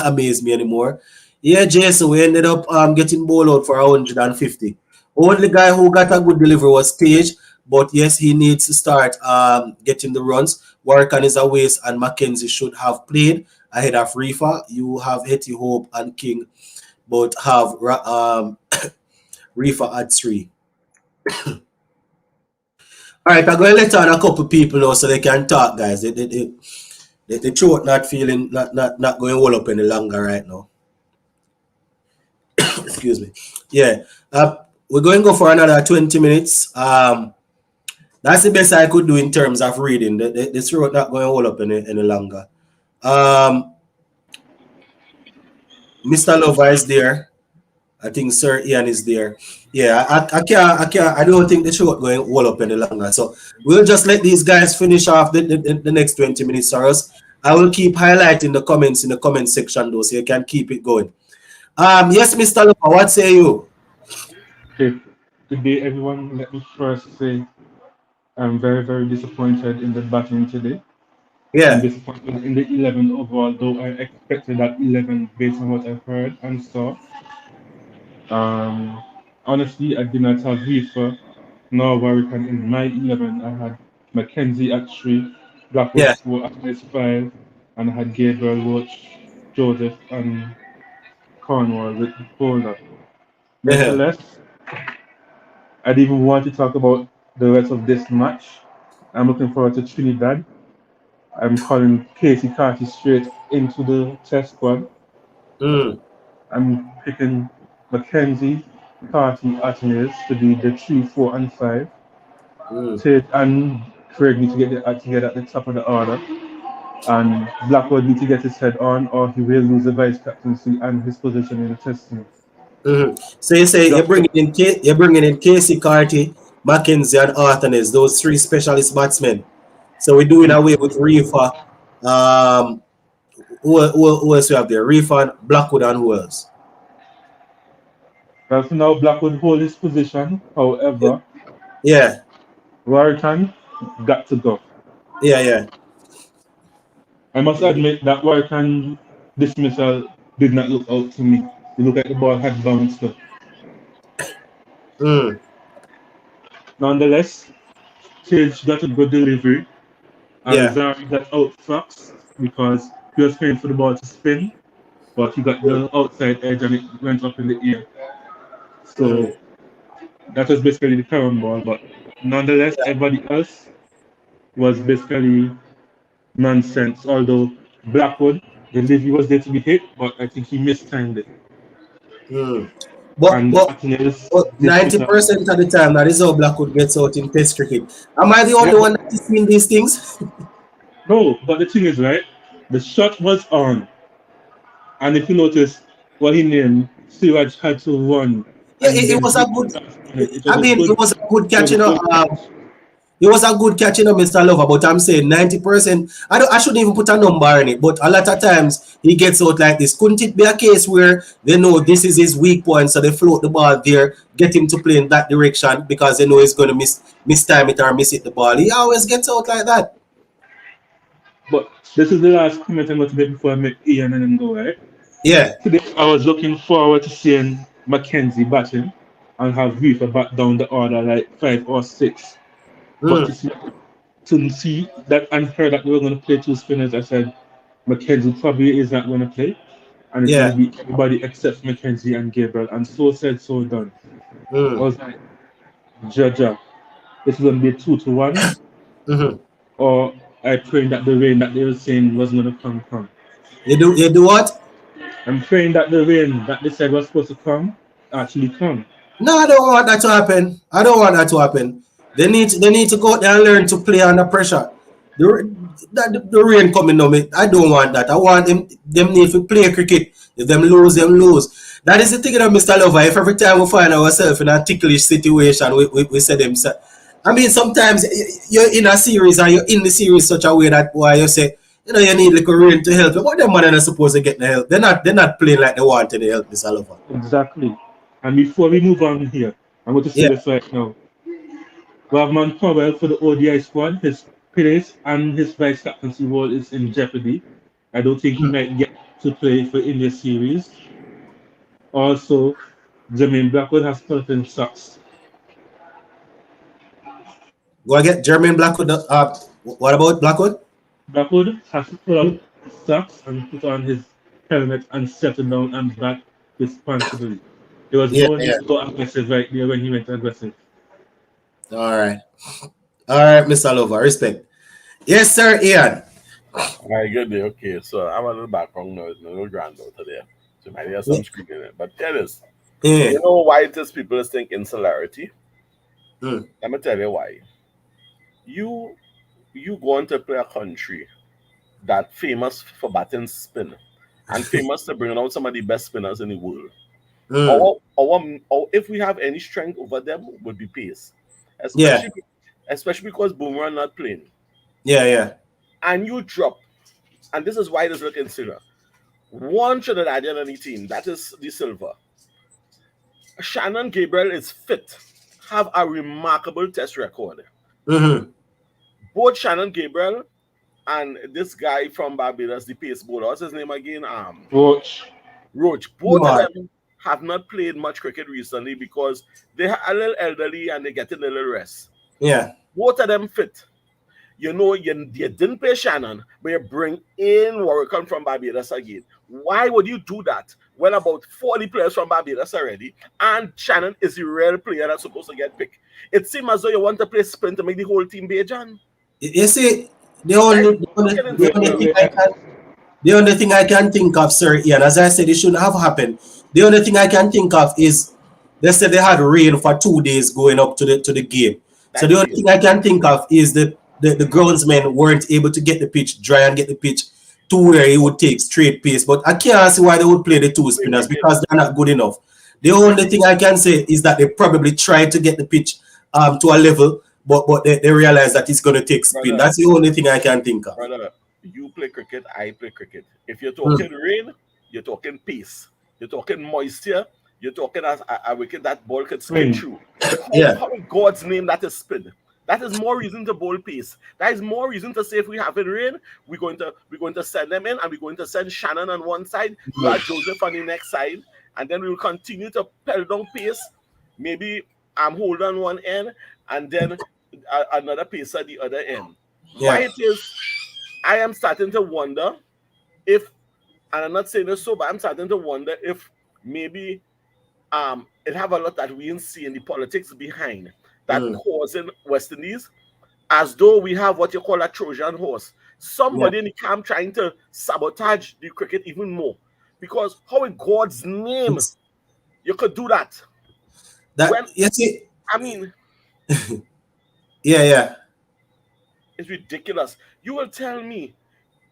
amaze me anymore. Yeah, Jason, we ended up getting bowled out for 150. Only guy who got a good delivery was Stage, but yes, he needs to start getting the runs. Warkan is a waste, and Mackenzie should have played ahead of Reefa. You have Hetty Hope and King, but have Reefa at 3. All right, I'm going to let on a couple people know so they can talk, guys. The throat not feeling, not going well up any longer right now. Excuse me. Yeah, we're going to go for another 20 minutes. That's the best I could do in terms of reading. The throat not going well up any longer. Mr. Lover is there. I think Sir Ian is there. Yeah, I don't think the show going well up any longer. So we'll just let these guys finish off the next 20 minutes for us. I will keep highlighting the comments in the comment section though, so you can keep it going. Yes, Mr. Lover, what say you? Okay, good day, everyone. Let me first say I'm very, very disappointed in the batting today. I'm Yeah, disappointed in the 11 overall, though I expected that 11 based on what I've heard and saw. Um, Honestly, I did not have Reefer nor Warwick in my 11. I had Mackenzie at 3, Blackwood yeah, 4 at his 5, and I had Gabriel Roach, Joseph, and Cornwall with the bowler. yeah. Nonetheless, I didn't even want to talk about the rest of this match. I'm looking forward to Trinidad. I'm calling Casey Carty straight into the test squad. Mm, I'm picking Mackenzie, Carty, Atines to be the 3, 4, and 5. mm, Tate and Craig need to get their act together at the top of the order. And Blackwood need to get his head on, or he will lose the vice captaincy and his position in the test team. mm. So you say Just you're bringing in Casey Carty, Mackenzie, and Arthanes, those three specialist batsmen. So we're doing away with Reefa. Um, who else we have there? Reefa, Blackwood, and who else? for now, Blackwood hold his position. However, Yeah, Warrington got to go. yeah, yeah. I must admit that Warrington dismissal did not look out to me. You look like the ball had bounced up. Mm, Nonetheless, Tage got a good delivery, and yeah. Zari got outfoxed because he was paying for the ball to spin, but he got Mm, the outside edge and it went up in the air. mm, So that was basically the current ball, but nonetheless, yeah. everybody else was basically nonsense. Although Blackwood, the delivery was there to be hit, but I think he mistimed it. Mm. But And but Martinez but dismissal. 90% of the time that is how Blackwood gets out in Test cricket. Am I the Yeah, only but one that is seeing these things? no, but the thing is, right? The shot was on, and if you notice, what he named, Siraj had to run, Yeah, and he it then was a hit the good. last minute. It was I a mean, good, it was a good it catch, was a good catch. it was a good catch, Mr. Lover. But I'm saying 90%. I shouldn't even put a number on it. But a lot of times he gets out like this. Couldn't it be a case where they know this is his weak point, so they float the ball there, get him to play in that direction because they know he's going to miss time it or miss it the ball. He always gets out like that. But this is the last comment I'm going to make before I make Ian and then go, right? Yeah. Today, I was looking forward to seeing Mackenzie batting and have Reefer back down the order like 5 or 6. But Mm, to see that and heard that we were going to play 2 spinners, I said Mackenzie probably is not going to play, and it's going yeah. to be everybody except Mackenzie and Gabriel. And so said, so done. I Mm, was like, Jaja, this is going to be a 2-1, mm-hmm. or I praying that the rain that they were saying was going to come. You do what? I'm praying that the rain that they said was supposed to come actually come. No, I don't want that to happen. I don't want that to happen. They need to go out there and learn to play under pressure. The rain coming on me. I don't want that. I want them need to play cricket. If them lose, them lose. That is the thing that Mr. Lover. If every time we find ourselves in a ticklish situation, we say them. I mean, sometimes you're in a series and you're in the series such a way that why you say, you need like a rain to help you. But them man are not supposed to get the help. They're not playing like they want any help, Mr. Lover. Exactly. And before we move on here, I'm going to say Yeah. this right now. We have Man Powell for the ODI squad. His place and his vice captaincy role is in jeopardy. I don't think he might get to play for India series. Also, Jermaine Blackwood has put in socks. Go and get Jermaine Blackwood. What about Blackwood? Blackwood has to pull up his socks and put on his helmet and settle down and bat responsibly. There was Yeah, no yeah. need to go aggressive right there when he went aggressive. All right. All right, Mr. Lover. Respect. Yes, sir, Ian. All right, good day. Okay, so I'm a little background noise, a little granddaughter there. So you might hear some screaming in it. But tell us, Yeah. you know why it is people think insularity? Mm. Let me tell you why. You going to play a country that famous for batting spin and famous to bringing out some of the best spinners in the world. Mm. Our if we have any strength over them would be pace. Yeah. Especially because Boomerang not playing. Yeah, yeah. And you drop, and this is why it is looking serious. One Trinidadian on the team, that is the silver. Shannon Gabriel is fit, have a remarkable test record. Mm-hmm. Both Shannon Gabriel and this guy from Barbados, the pace bowler, what's his name again? Roach. Roach. Both of them have not played much cricket recently because they are a little elderly and they get a little rest. Yeah. Both of them fit. You didn't play Shannon, but you bring in Warwick from Barbados again. Why would you do that when about 40 players from Barbados already, and Shannon is the real player that's supposed to get picked? It seems as though you want to play sprint to make the whole team Bajan. You see, the only thing I can think of, sir, Ian, as I said, it shouldn't have happened. The only thing I can think of is they said they had rain for 2 days going up to the game. So the only thing I can think of is the groundsmen weren't able to get the pitch dry and get the pitch to where it would take straight pace. But I can't see why they would play the two spinners because they're not good enough. The only thing I can say is that they probably tried to get the pitch to a level, but they realize that it's going to take spin. That's the only thing I can think of. Brother, you play cricket, I play cricket. If you're talking rain, you're talking pace. You're talking moisture. You're talking a wicket that ball could spin through. How in God's name that is spin? That is more reason to bowl pace. That is more reason to say if we have it rain, we're going to send them in and we're going to send Shannon on one side, Joseph on the next side, and then we'll continue to pell down pace. Maybe I'm holding on one end and then another pace at the other end. Yeah. Why it is, I am starting to wonder if, and I'm not saying this so, but I'm starting to wonder if maybe it have a lot that we didn't see in the politics behind that causing West Indies, as though we have what you call a Trojan horse. Somebody in the camp trying to sabotage the cricket even more. Because how in God's name you could do that? I mean, yeah. It's ridiculous. You will tell me,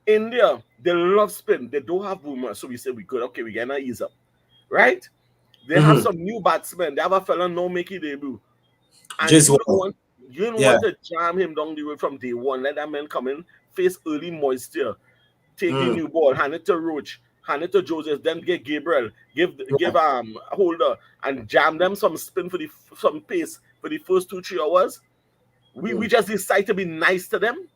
India, they love spin. They don't have boomer. So we say we good. Okay, we're gonna ease up. Right? They have some new batsmen. They have a fella now making debut. And you don't want to jam him down the road from day one. Let that man come in, face early moisture, take the new ball, hand it to Roach, hand it to Joseph, then get Gabriel, give Holder, and jam them some spin some pace for the first 2-3 hours. We just decide to be nice to them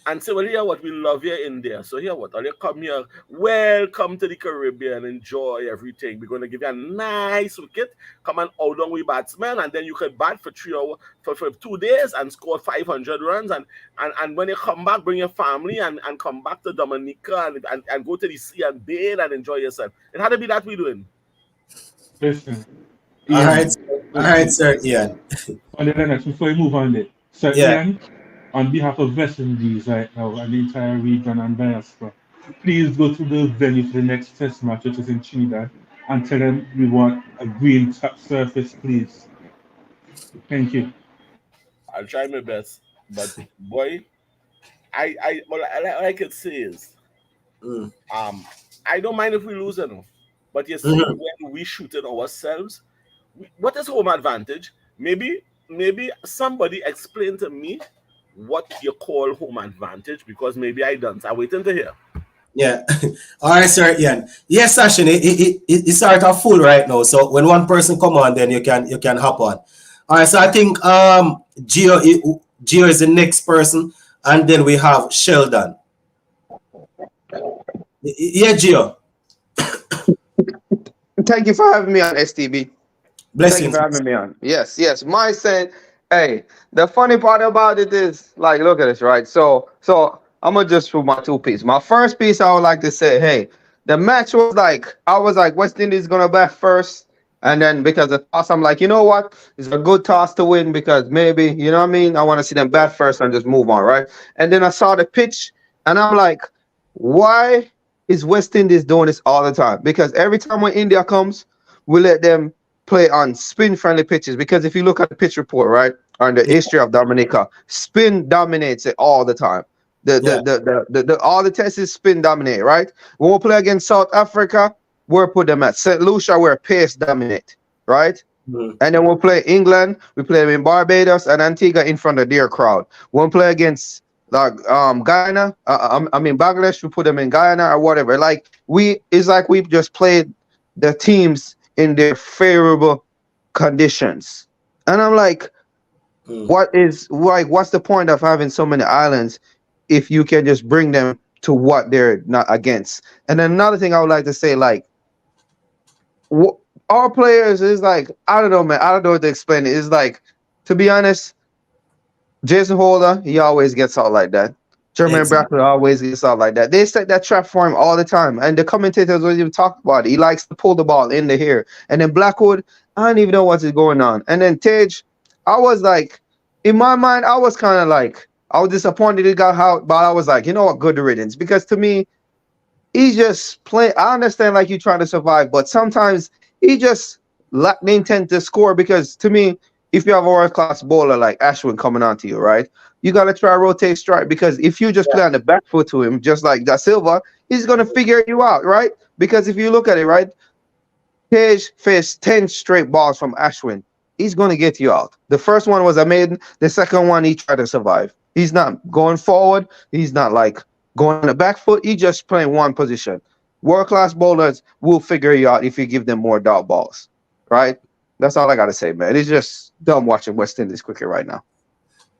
and say, well, here what we love here in there. So here what? All you come here, welcome to the Caribbean, enjoy everything. We're going to give you a nice wicket, come and out on with batsmen, and then you can bat for 3 hours, for 2 days and score 500 runs. And when you come back, bring your family and come back to Dominica and go to the sea and bathe and enjoy yourself. It had to be that we're doing. Listen. All right, sir, Ian. Before we move on, Sir Ian, on behalf of West Indies right now and the entire region and diaspora, please go to the venue for the next test match, which is in Trinidad, and tell them we want a green top surface, please. Thank you. I'll try my best. But boy, I well, all I could say is Mm. I don't mind if we lose enough. But you see, Mhm. when we shoot it ourselves, what is home advantage? Maybe somebody explain to me what you call home advantage because maybe I don't. I'm waiting to hear. Yeah. All right, sir. Ian. Yes, Ashwin, it's sort of full right now. So when one person come on, then you can hop on. All right. So I think Gio is the next person, and then we have Sheldon. Yeah, Gio. Thank you for having me on, STB. Thank you Blessings. for having me on. Yes, yes. My saying, hey, the funny part about it is, like, look at this, right? So I'm gonna just do my two pieces. My first piece, I would like to say, hey, the match was like, I was like, West Indies gonna bat first, and then because the toss, I'm like, you know what? It's a good toss to win because maybe, you know what I mean? I want to see them bat first and just move on, right? And then I saw the pitch, and I'm like, why is West Indies doing this all the time? Because every time when India comes, we let them play on spin friendly pitches because if you look at the pitch report, right, on the Yeah. history of Dominica, spin dominates it all the time. Yeah. The all the tests is spin dominate, right? When we play against South Africa, we're put them at St. Lucia where pace dominate, right? Mhm. And then we'll play England, we play them in Barbados and Antigua in front of their crowd. We'll play against like Guyana, I mean Bangladesh, we put them in Guyana or whatever. Like we it's like we've just played the teams in their favorable conditions. And I'm like, Mm. what is like what's the point of having so many islands if you can just bring them to what they're not against? And then another thing I would like to say, like wh- our players is like, I don't know, man. I don't know what to explain it. It's like, to be honest, Jason Holder, he always gets out like that. Jermaine Exactly. Brackler always gets out like that. They set that trap for him all the time. And the commentators don't even talk about it. He likes to pull the ball in the air. And then Blackwood, I don't even know what's going on. And then Tage, I was like, in my mind, I was kind of like, I was disappointed he got out, but I was like, you know what, good riddance. Because to me, he just play. I understand like you trying to survive, but sometimes he just lack the intent to score. Because to me, if you have a world class bowler like Ashwin coming onto you, right, you gotta try rotate strike. Because if you just play on the back foot to him, just like Da Silva, he's gonna figure you out, right? Because if you look at it, right, Tej faced 10 straight balls from Ashwin. He's going to get you out. The first one was a maiden. The second one, he tried to survive. He's not going forward. He's not like going on the back foot. He's just playing one position. World class bowlers will figure you out if you give them more dot balls, right? That's all I got to say, man. It's just dumb watching West Indies cricket right now.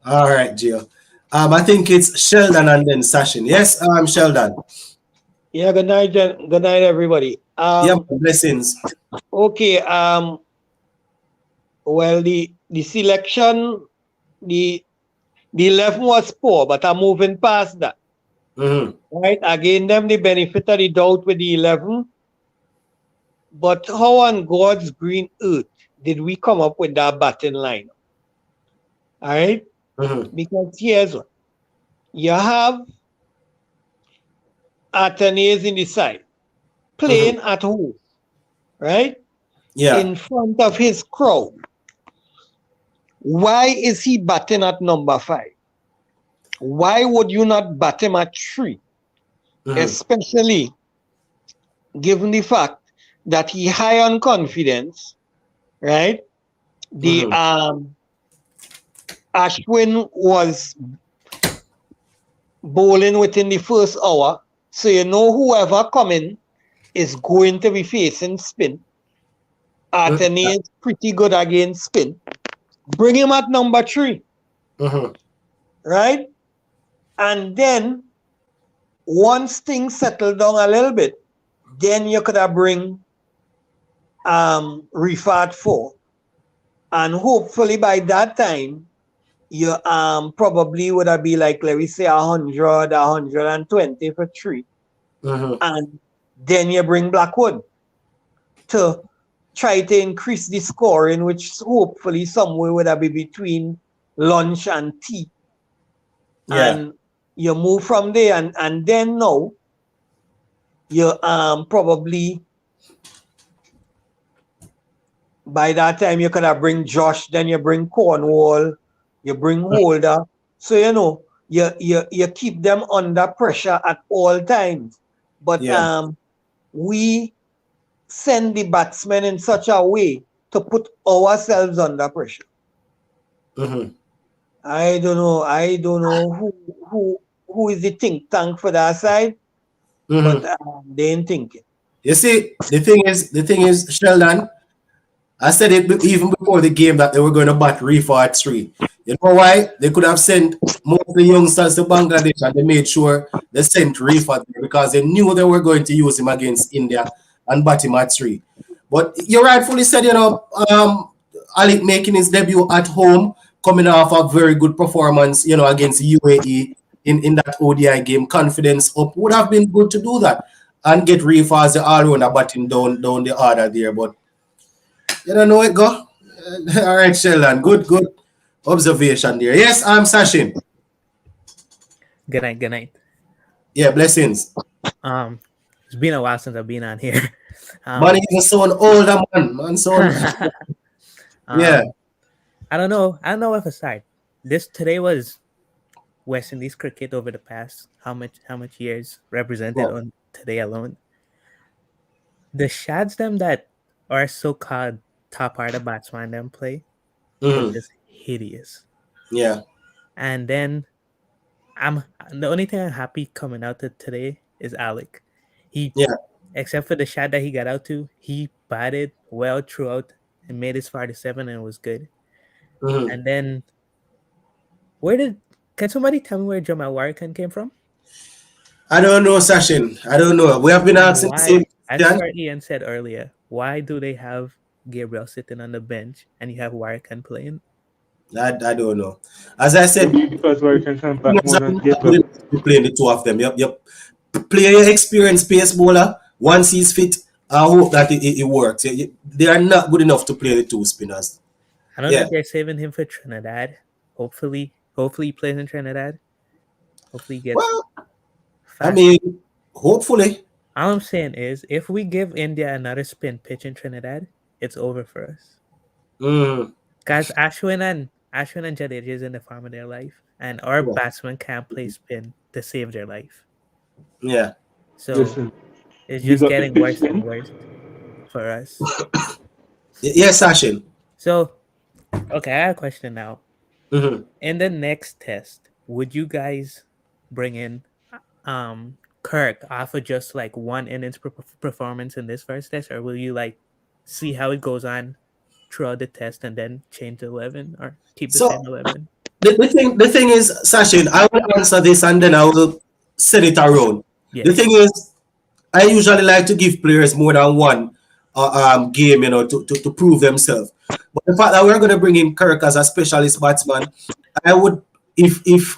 All right, Gio. I think it's Sheldon and then Sachin. Yes, Sheldon. Yeah, good night, good night, everybody. Yeah, blessings. Okay. Well, the selection, the the 11 was poor, but I'm moving past that. Mm-hmm. Right? I gave them the benefit of the doubt with the 11. But how on God's green earth did we come up with that batting line? All right? Mm-hmm. Because here's what you have Athanaze in the side, Mm-hmm. playing at home, right? Yeah. In front of his crowd. Why is he batting at number 5? Why would you not bat him at 3? Mm-hmm. Especially given the fact that he high on confidence, right? The Mm-hmm. Ashwin was bowling within the first hour, so you know whoever coming is going to be facing spin. Anthony is pretty good against spin. Bring him at number 3, Mm-hmm. right? And then once things settle down a little bit, then you could have bring Rifat 4. And hopefully by that time, you probably would have be like, let me say 100, 120 for 3. Mm-hmm. And then you bring Blackwood to try to increase the scoring, which hopefully somewhere would have be between lunch and tea. Yeah. and you move from there, and then now you probably by that time you could have bring Josh, then you bring Cornwall, you bring Holder. So you keep them under pressure at all times. But Yeah. we send the batsmen in such a way to put ourselves under pressure. Mm-hmm. I don't know. I don't know who is the think tank for that side, but Mm-hmm. they ain't thinking. You see, the thing is, Sheldon, I said it even before the game that they were going to bat Reefer at 3. You know why? They could have sent most of the youngsters to Bangladesh and they made sure they sent Reefer there because they knew they were going to use him against India and bat him at 3. But you rightfully said, Alec making his debut at home, coming off a very good performance, against UAE in that ODI game, confidence up, would have been good to do that and get Reefer as the all-rounder batting down the order there. But you don't know it go. All right, Sheldon. Good observation there. Yes, I'm Sashin. Good night. Good night. Yeah, blessings. Um, it's been a while since I've been on here. Man, even so older man. Man, so yeah. I don't know. I don't know where to start. This today was West Indies cricket over the past how much years represented Well, on today alone. The shots them that are so called top order batsman them play was mhm, just hideous. yeah. And then I'm the only thing I'm happy coming out to today is Alec. He Yeah. except for the shot that he got out to, he batted well throughout and made his 47 and it was good. Mhm. And then where did can somebody tell me where Jamal Warrican came from? I don't know, Sashin. I don't know. We have been And asking the same why, as question. per Ian said earlier, why do they have Gabriel sitting on the bench and you have Warrican playing? I don't know. As I said, Maybe because where you can come back spinners more are than not good Gabriel. enough to play the two of them. Yep. Play your experienced pace bowler. Once he's fit, I hope that it works. They are not good enough to play the two spinners. I don't know Yeah. if they're saving him for Trinidad. Hopefully he plays in Trinidad. Hopefully he gets Well, I fast. mean, hopefully. All I'm saying is, if we give India another spin pitch in Trinidad, it's over for us. Mm, Guys, Ashwin and Jadeja is in the form of their life, and our yeah. batsmen can't play spin to save their life. Yeah. So Listen, it's big just up the getting worse and pitchman. worse for us. Yes, Sashin. So, okay, I have a question now. Mm-hmm. In the next test, would you guys bring in Kirk off of just like one innings performance in this first test, or will you like see how it goes on throughout the test and then change the 11 or keep the So same 11? the thing is, Sashin, I will answer this and then I will send it around. The Yes. thing is, I usually like to give players more than one game, to prove themselves. But the fact that we're going to bring in Kirk as a specialist batsman, I would, if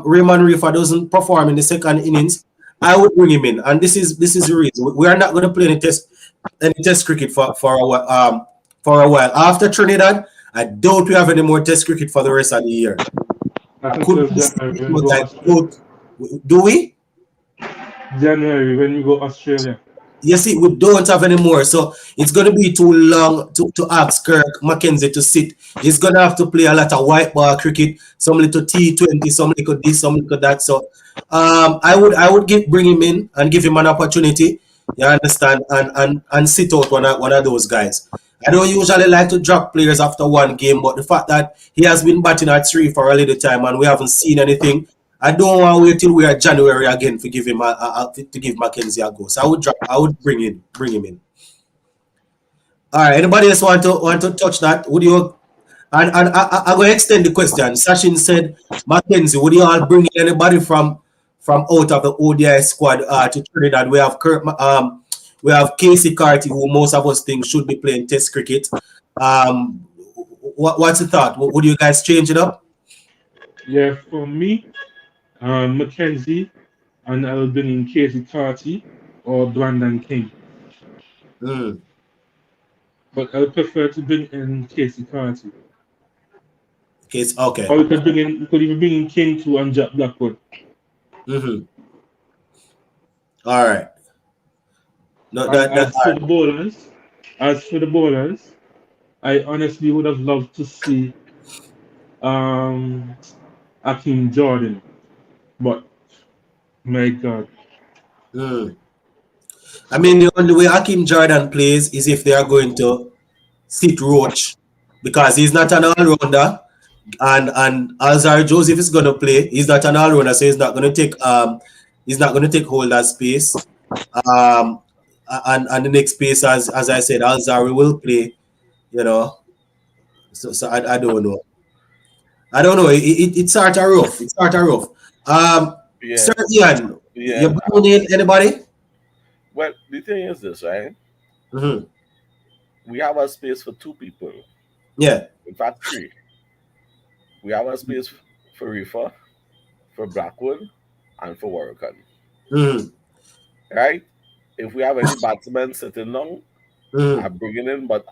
Raymond Reefer doesn't perform in the second innings, I would bring him in. And this is the reason we are not going to play any test cricket for a while. After Trinidad, I doubt we have any more test cricket for the rest of the year. I think Could it was be January something, when we but go I Australia. doubt. Do we? January when we go Australia. You see, we don't have any more. So it's going to be too long to ask Kirk McKenzie to sit. He's going to have to play a lot of white ball cricket, some little T20, some little this, some little that. So I would bring him in and give him an opportunity. You understand? And sit out one of those guys. I don't usually like to drop players after one game, but the fact that he has been batting at 3 for a little time and we haven't seen anything, I don't want to wait till we are January again to give him to give Mackenzie a go. So I would bring him in. All right. Anybody else want to touch that? Would you? And I'm going to extend the question. Sachin said, Mackenzie, would you all bring in anybody from out of the ODI squad to Trinidad? We have Casey Carty, who most of us think should be playing Test cricket. What's the thought? Would you guys change it up? Yeah, for me, Mackenzie, and I'll bring in Casey Carty or Brandon King. Mm. But I'll prefer to bring in Casey Carty. Case, okay. Or we could even bring in King too and Jack Blackwood. Mm-hmm. All right. No, And that as for the bowlers, I honestly would have loved to see um Akeem Jordan, but my God, mm. I mean, the only way Hakim Jordan plays is if they are going to sit Roach because he's not an all-rounder, and Alzar Joseph is going to play. He's not an all-rounder, so he's not going to take hold of space. Um, and the next space, as I said, Alzar will play. You know, so I don't know. I don't know. It's sort of rough. It's sort of rough. Yeah, Sir Ian, yeah. you bringing in anybody? Well, the thing is this, right? Mm-hmm. We have a space for two people. Yeah. In fact, three. We have a space for Reefer, for Blackwood, and for Warrican. Mm-hmm. Right? If we have any batsmen sitting down, Mm-hmm. I'm bringing in, but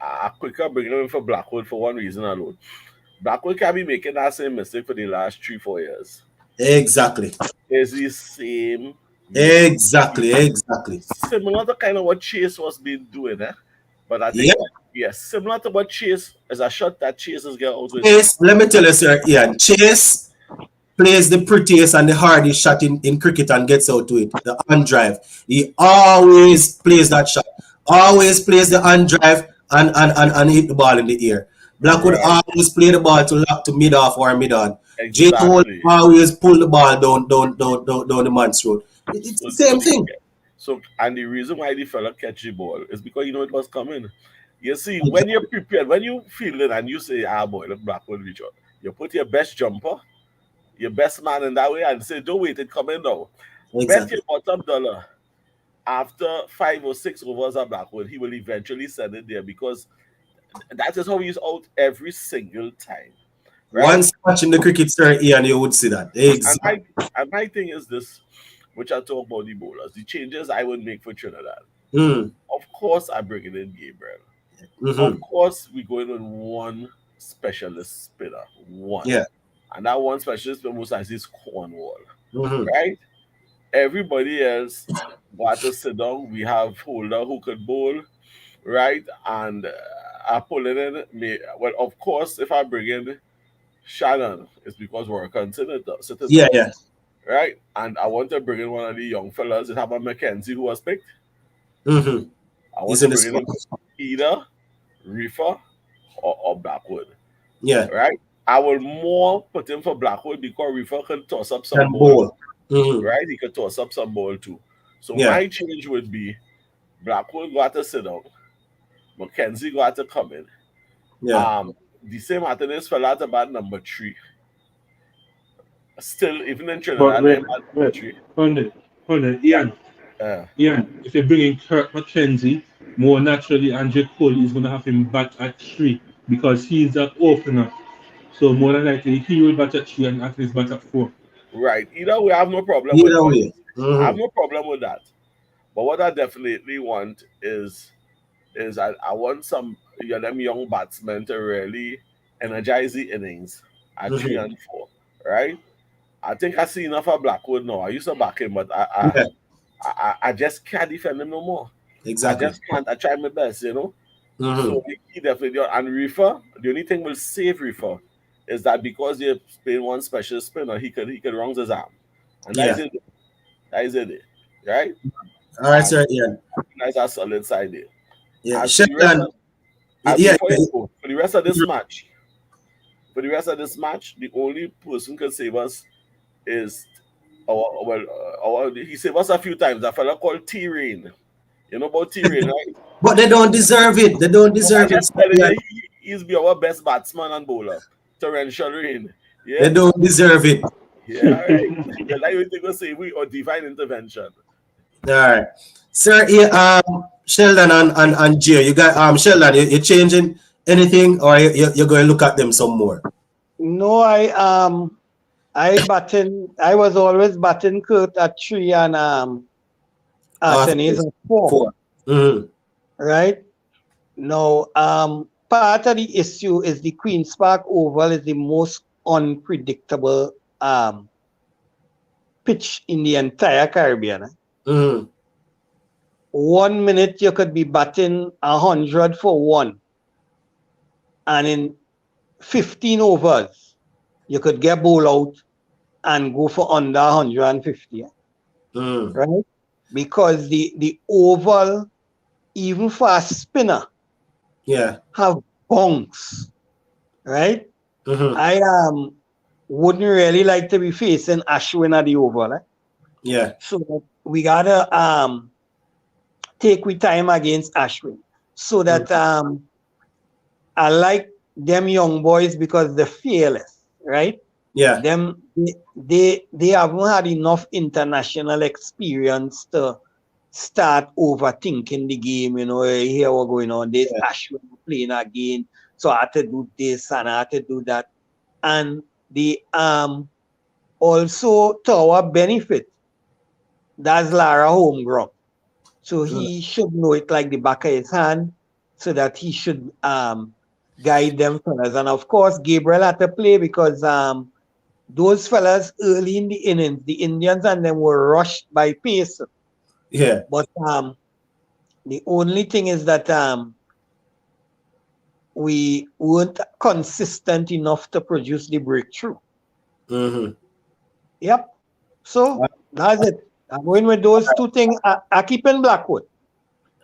I quicker bringing in for Blackwood for one reason alone. Blackwood can be making that same mistake for the last 3-4 years. Exactly. It's the same Exactly. mistake. Exactly. Similar to kind of what Chase was been doing, eh? But I Yeah. think, yes, similar to what Chase is a shot that Chase is getting out with. Chase, let me tell you, sir, Ian. Chase plays the prettiest and the hardest shot in cricket and gets out to it. The on drive. He always plays that shot. Always plays the on drive and hit the ball in the air. Blackwood Right. always play the ball to mid off or mid on. Jay Cole Exactly. always pull the ball down the man's throat. It's So, the same thing. and the reason why the fella catch the ball is because you know it was coming. You see, when you're prepared, when you feel it and you say, boy, look, Blackwood reach out, you put your best jumper, your best man in that way, and say, don't wait, it coming now. Bet Exactly. your bottom dollar after 5 or 6 overs of Blackwood, he will eventually send it there because that is how he's out every single time. Right? Once watching the cricket, sir, Ian, you would see that. And Exactly. my thing is this, which I talk about the bowlers, the changes I would make for Trinidad. Mm, Of course, I bring it in Gabriel. mm-hmm. Of course, we going with one specialist spinner, one, Yeah. and that one specialist spinner most likely is Cornwall, Mm-hmm. right? Everybody else got to sit down. We have Holder who could bowl, right? And I pull it in. Well, of course, if I bring in Shannon, it's because we're considered sitting Yeah, down, yeah. right? And I want to bring in one of the young fellas that have a Mackenzie who was picked. Mm-hmm. I want He's to in the bring in squad. either Reefer or Blackwood, Yeah. right? I will more put him for Blackwood because Reefer can toss up some And ball, ball. Mm-hmm. right? He could toss up some ball too. So Yeah. my change would be Blackwood got to sit down, Mackenzie got to come in. Yeah. The same after this fella to bat number 3. Still, even in but Trinidad, they wait, bat number wait, 3. hold it, Ian. Uh, Ian, if you bring in Kirk McKenzie, more naturally Andre Cole is gonna have him bat at 3 because he's that opener. So more than likely he will bat at 3 and at least bat at 4. right. Either way, I have no problem with Either what way. I have Mm-hmm. no problem with that. But what I definitely want is I want some them young batsmen to really energize the innings at 3 Mm-hmm. and 4, right? I think I see enough of Blackwood now. I used to back him, but Yeah. I just can't defend him no more. I Exactly. just can't. I try my best, you know. Mm-hmm. So he definitely and Reefer. The only thing will save Reefer is that because you're playing one special spinner, he could wrong his arm, and that is Yeah. it. That is it, right? All right, And sir, Ian. that's a solid side there. Yeah. As for the rest Sheldon. of Yeah. before you go, for the rest of this match, the only person can save us is he saved us a few times. A fella called T Rain. You know about T Rain, right? But they don't deserve it. They don't No, I'm deserve it, just sir, telling Ian. you, he's be our best batsman and bowler. Torrential Rain. They Yeah? don't deserve it. Yeah, all right. Yeah, like you think say we or divine intervention. All right. Sir, Sheldon and Jay, you got Sheldon, you changing anything or you're going to look at them some more? No, I was always batting Kurt at 3 and Anthony's at 4. Four. Mm-hmm. Right? Now, part of the issue is the Queen's Park Oval is the most unpredictable pitch in the entire Caribbean. Mm-hmm. 1 minute you could be batting 100 for one, and in 15 overs you could get bowled out and go for under 150. Mm. Right? Because the oval, even for a spinner, Yeah. have bonks. Right? Mm-hmm. I wouldn't really like to be facing Ashwin at the oval. Yeah. So we gotta take we time against Ashwin. So that I like them young boys because they're fearless, right? Yeah. Them they haven't had enough international experience to start overthinking the game. You know, hear what's going on. There's Ashwin playing again, so I had to do this and I had to do that. And the also to our benefit, that's Lara home ground. So he should know it like the back of his hand, so that he should guide them fellas. And of course, Gabriel had to play because those fellas early in the innings, the Indians and them were rushed by pace. Yeah. But the only thing is that we weren't consistent enough to produce the breakthrough. Mm-hmm. Yep. So that's it. I'm going with those two things. I keep in Blackwood.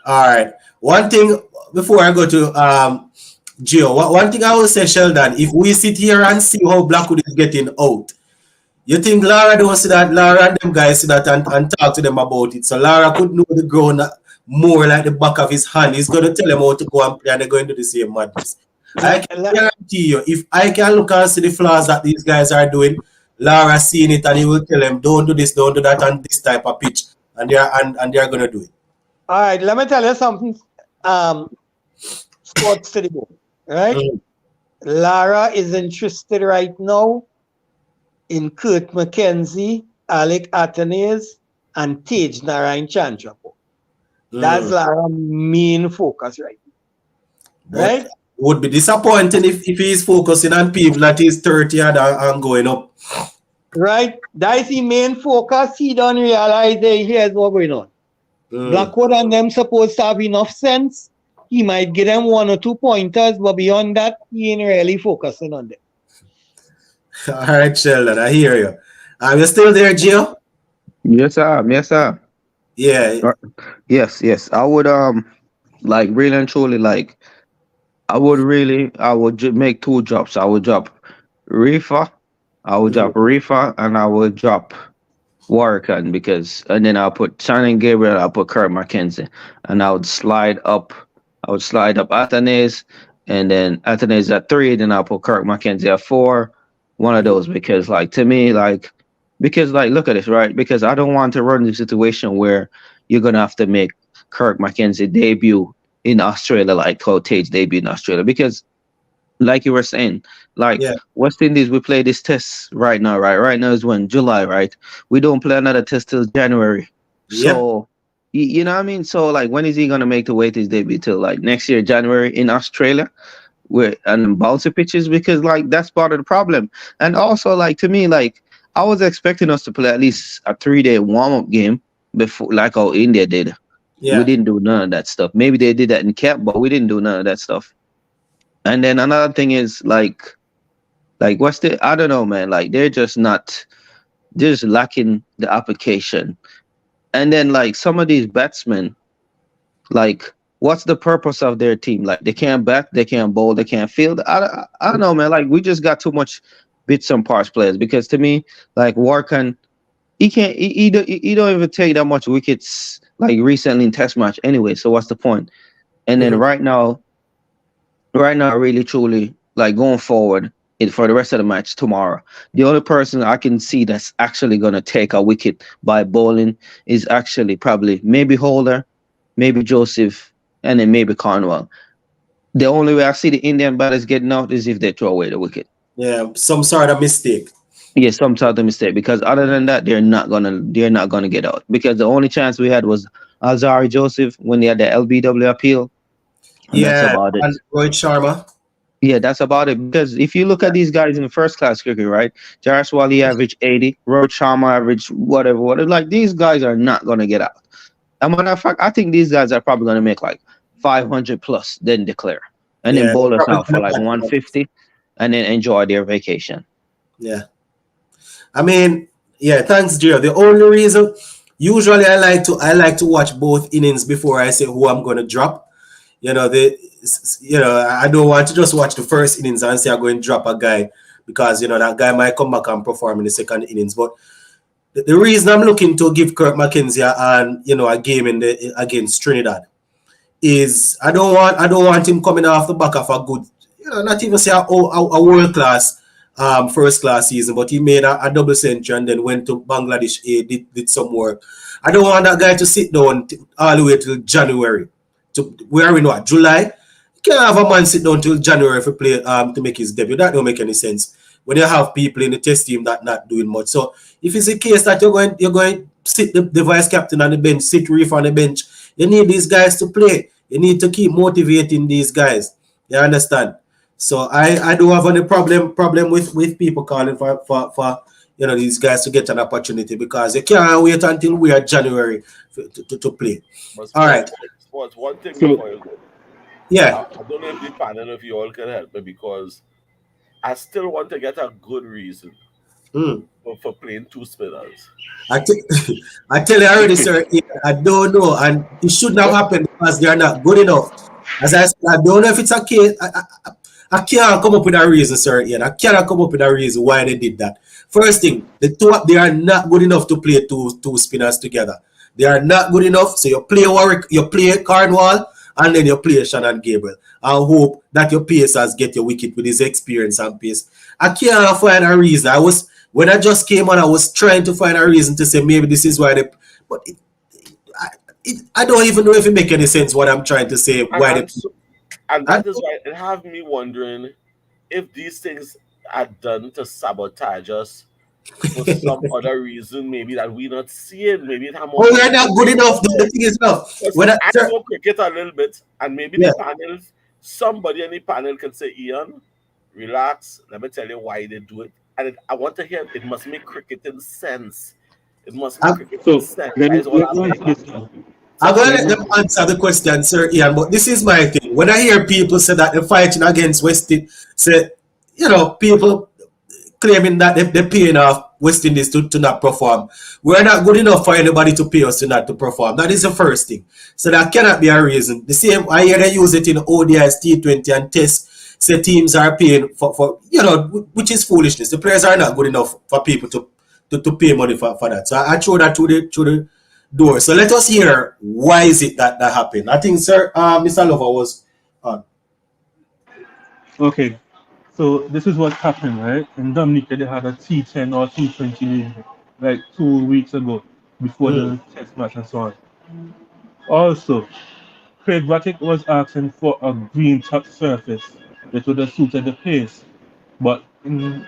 All right. One thing before I go to Gio, one thing I will say, Sheldon, if we sit here and see how Blackwood is getting out, you think Lara don't see that? Lara and them guys see that and talk to them about it. So Lara could know the ground more like the back of his hand. He's going to tell them how to go and play, and they're going to do the same madness. I can guarantee you, if I can look and see the flaws that these guys are doing, Lara seeing it and he will tell them, don't do this, don't do that on this type of pitch. And they're going to do it. All right, let me tell you something. Sports to the ball, right? Lara is interested right now in Kurt McKenzie, Alec Athanaze, and Tej Narayan Chandrapur. That's Lara's main focus right now. Right? Would be disappointing if he's focusing on people that is 30 and going up. Right? That's the main focus. He don't realize that here's what's going on. Blackwood and them supposed to have enough sense. He might give them 1 or 2 pointers, but beyond that, he ain't really focusing on them. All right, Sheldon, I hear you. You still there, Gio? Yes, sir. Yes, sir. Yeah. Yes. I would like really and truly like I would make 2 drops. I would drop Reefer, and I would drop Warrican and then I'll put Shannon Gabriel, I'll put Kurt McKenzie, and I would slide up Athanaze, and then Athanaze at 3, then I'll put Kurt McKenzie at 4. One of those, because look at this, right? Because I don't want to run the situation where you're gonna have to make Kurt McKenzie debut in Australia like how Tage debuted in Australia. Because like you were saying, West Indies, we play this test right now, right? Right now is when? July, right? We don't play another test till January. So you know what I mean? So like, when is he gonna make the weightage debut? Till like next year, January in Australia? And bouncy pitches, because like that's part of the problem. And also, like, to me, like, I was expecting us to play at least a 3-day warm-up game before, like how India did. We didn't do none of that stuff. Maybe they did that in camp, but we didn't do none of that stuff. And then another thing is like what's I don't know, man. Like, they're just lacking the application. And then like some of these batsmen, like, what's the purpose of their team? Like, they can't bat, they can't bowl, they can't field. I don't know, man. Like, we just got too much bits and parts players. Because to me, like, Warkan, he don't even take that much wickets like recently in Test match anyway. So what's the point? And then right now, really truly, like, going forward for the rest of the match tomorrow, the only person I can see that's actually gonna take a wicket by bowling is actually probably maybe Holder, maybe Joseph, and then maybe Cornwall. The only way I see the Indian batters getting out is if they throw away the wicket. Yeah, some sort of mistake. Yeah, some sort of mistake. Because other than that, they're not gonna get out. Because the only chance we had was Alzari Joseph when they had the LBW appeal. And that's Yeah, about it. and Rohit Sharma. Yeah, that's about it. Because if you look at these guys in first class cricket, right? Jairus Wali averaged 80, Rohit Sharma averaged whatever. Like these guys are not gonna get out. As a matter of fact, I think these guys are probably gonna make like 500 plus, then declare, and then Yeah, bowl us probably out for like 150, and then enjoy their vacation. yeah. I mean, yeah. Thanks, Gio. The only reason, usually, I like to watch both innings before I say who I'm gonna drop. You know, I don't want to just watch the first innings and say I'm going to drop a guy because that guy might come back and perform in the second innings. But the reason I'm looking to give Kirk McKenzie a game against Trinidad is I don't want him coming off the back of a good, not even say a world class first class season, but he made a double century and then went to Bangladesh A, did some work. I don't want that guy to sit down all the way till January. To where are we now? July. You can't have a man sit down till January for play to make his debut. That don't make any sense when you have people in the test team that not doing much. So if it's a case that you're going sit the vice captain on the bench, sit Reef on the bench, you need these guys to play. You need to keep motivating these guys. You understand? So I do have any problem with people calling for these guys to get an opportunity because you can't wait until we are January to play. But All right. sports, one thing So- before you go. Yeah. I don't know if the panel, if you all can help me, because I still want to get a good reason Mm. for playing two spinners. I tell you already, sir, I don't know, and it should not happen because they are not good enough. As I said, I don't know if it's a case. I can't come up with a reason, sir. Ian. I cannot come up with a reason why they did that. First thing, they are not good enough to play two spinners together. They are not good enough. So you play Warwick, you play Cornwall, and then you play Shannon Gabriel. I hope that your pacers get your wicket with his experience and pace. I can't find a reason. When I just came on, I was trying to find a reason to say maybe this is why they. But I don't even know if it makes any sense what I'm trying to say. Why they. And that is why it have me wondering if these things are done to sabotage us for some other reason, maybe that we not seeing. Maybe it have more. Oh, we're not good enough. The thing is enough. When I know cricket a little bit, and maybe the panel, somebody in the panel can say, Ian, relax. Let me tell you why they do it. And I want to hear it must make cricketing sense. It must make cricketing sense. let me That is all ask I'm this. saying. I'm going to let them answer the question, Sir Ian, but this is my thing. When I hear people say that they're fighting against West Indies, say, people claiming that they're paying off West Indies to not perform. We're not good enough for anybody to pay us to not to perform. That is the first thing. So that cannot be a reason. The same, I hear they use it in ODIs, T20 and Test. Say teams are paying for which is foolishness. The players are not good enough for people to pay money for that. So I throw that through the door. So let us hear why is it that happened. I think Sir Mr. Lover was on. Okay, so this is what happened, right? In Dominica, they had a T10 or T20 league like 2 weeks ago before the test match and so on. Also, Craig Rattick was asking for a green top surface that would have suited the pace, but in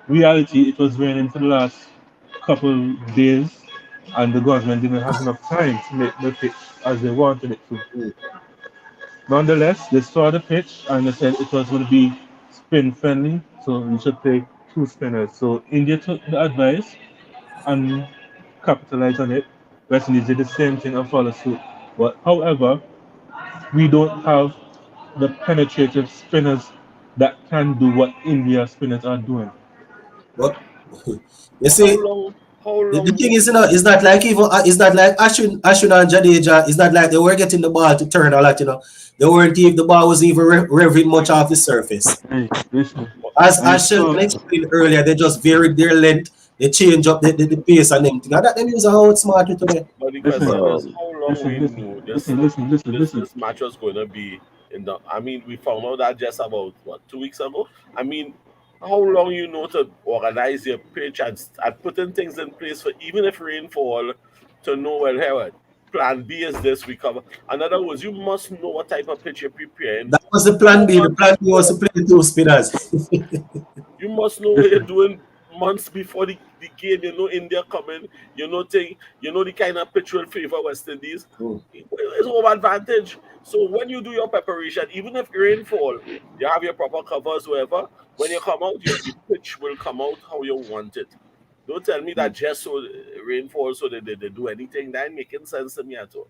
reality, it was raining for the last couple days, and the government didn't have enough time to make the pitch as they wanted it to. Nonetheless, they saw the pitch and they said it was going to be spin friendly, so we should play two spinners. So India took the advice and capitalized on it. West Indies did the same thing and followed suit. But however, we don't have the penetrative spinners that can do what India spinners are doing. But you see, How the long thing is, it's not like Ashwin and Jadeja. It's not like they were getting the ball to turn a lot. They weren't even the ball was even revving much off the surface. Hey, listen. As Ashwin explained earlier, they just varied their length. They change up the pace and everything. And that them use a outsmart today. But the Listen, question is, how long we listen, knew listen. this match was going to be in the. I mean, we found out that just about 2 weeks ago. I mean, how long you know to organize your pitch and putting things in place for even if rainfall to know well here. Plan B is this we cover. In other words, you must know what type of pitch you're preparing. That was the plan B. The plan B was to play two spinners. You must know what you're doing months before the game. You know India coming. You know the kind of pitch will favor West Indies. It's home advantage. So when you do your preparation, even if rainfall, you have your proper covers, whatever. When you come out, the pitch will come out how you want it. Don't tell me that just so rainfall so they do anything. That ain't making sense to me at all.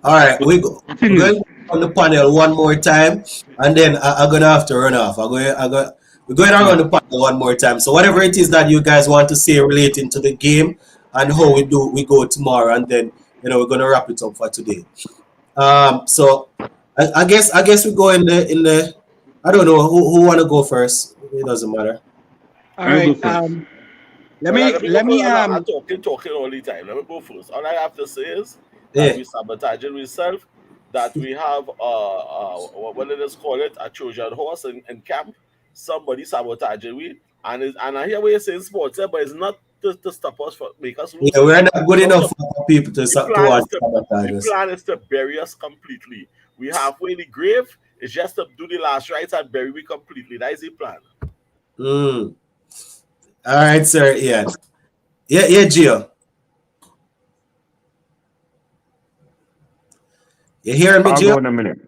All right, The thing we're is, going on the panel one more time, and then I'm gonna have to run off. We're going around yeah, the panel one more time. So whatever it is that you guys want to say relating to the game and how we go tomorrow, and then we're gonna wrap it up for today. So I guess we go in the. I don't know who want to go first. It doesn't matter. All I'll go right. first. Let Let me me go let first. me I'm talking all the time. Let me go first. All I have to say is that Yeah, we sabotaging ourselves, that we have what let us call it, a Trojan horse in camp. Somebody sabotaging we, and I hear what you're saying sports, but it's not to stop us for make us lose yeah, it. we're not good No, enough no. for people to The to plan want is to to sabotage the us. plan is to bury us completely. We halfway in the grave. It's just to do the last rites and bury we completely. That is the plan. Mm. All right, sir. Ian. Yeah, Gio. You hearing me, I'll Gio? go in a minute.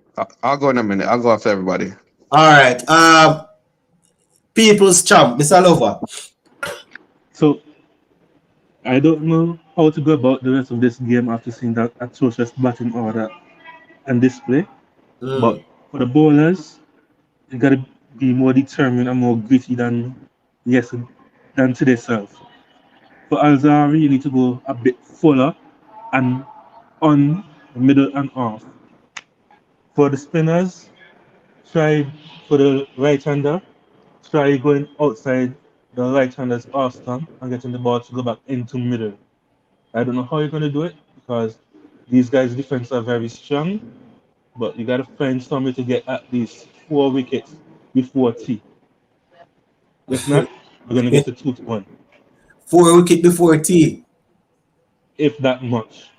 I'll go in a minute. I'll go after everybody. All right. People's champ, Mr. Lover. So I don't know how to go about the rest of this game after seeing that atrocious batting order and display. But Mm. for the bowlers, you gotta be more determined and more gritty than today self. For Alzari, you need to go a bit fuller and on the middle and off. For the spinners, try for the right hander, try going outside the right hander's off stump and getting the ball to go back into middle. I don't know how you're gonna do it because these guys' defense are very strong, but you gotta find some way to get at least 4 wickets before tea. If not, we're gonna get a 2-1. 4 wicket before tea. If that much.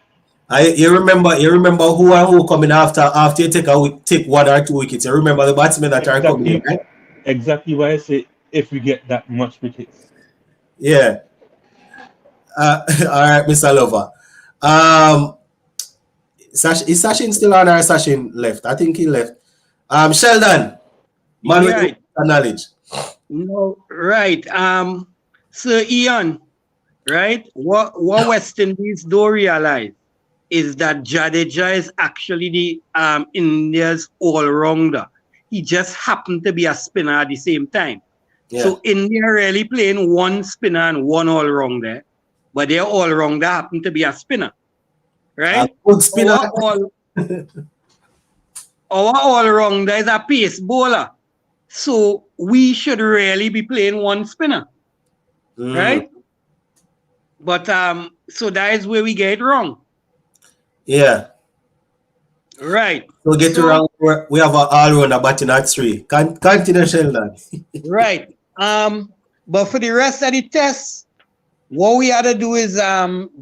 You remember who coming after you take 1 or 2 wickets. You remember the batsmen that are coming in, Exactly right? exactly why I say if we get that much wickets. Yeah. All right, Mr. Lover. Um, is Sachin still on or Sachin left? I think he left. Sheldon, man with Right. knowledge. No, right. Sir Ian, right? What West Indies don't realize is that Jadeja is actually the India's all-rounder. He just happened to be a spinner at the same time. Yeah. So India really playing one spinner and one all-rounder, but their all-rounder happened to be a spinner, A right? good spinner. Our all our all-rounder is a pace bowler. So we should really be playing one spinner, Mm, right? But so that is where we get it wrong. yeah. Right. So get So around. We have an all-rounder batting at 3. Continue, Sheldon. right. But for the rest of the test, what we ought to do is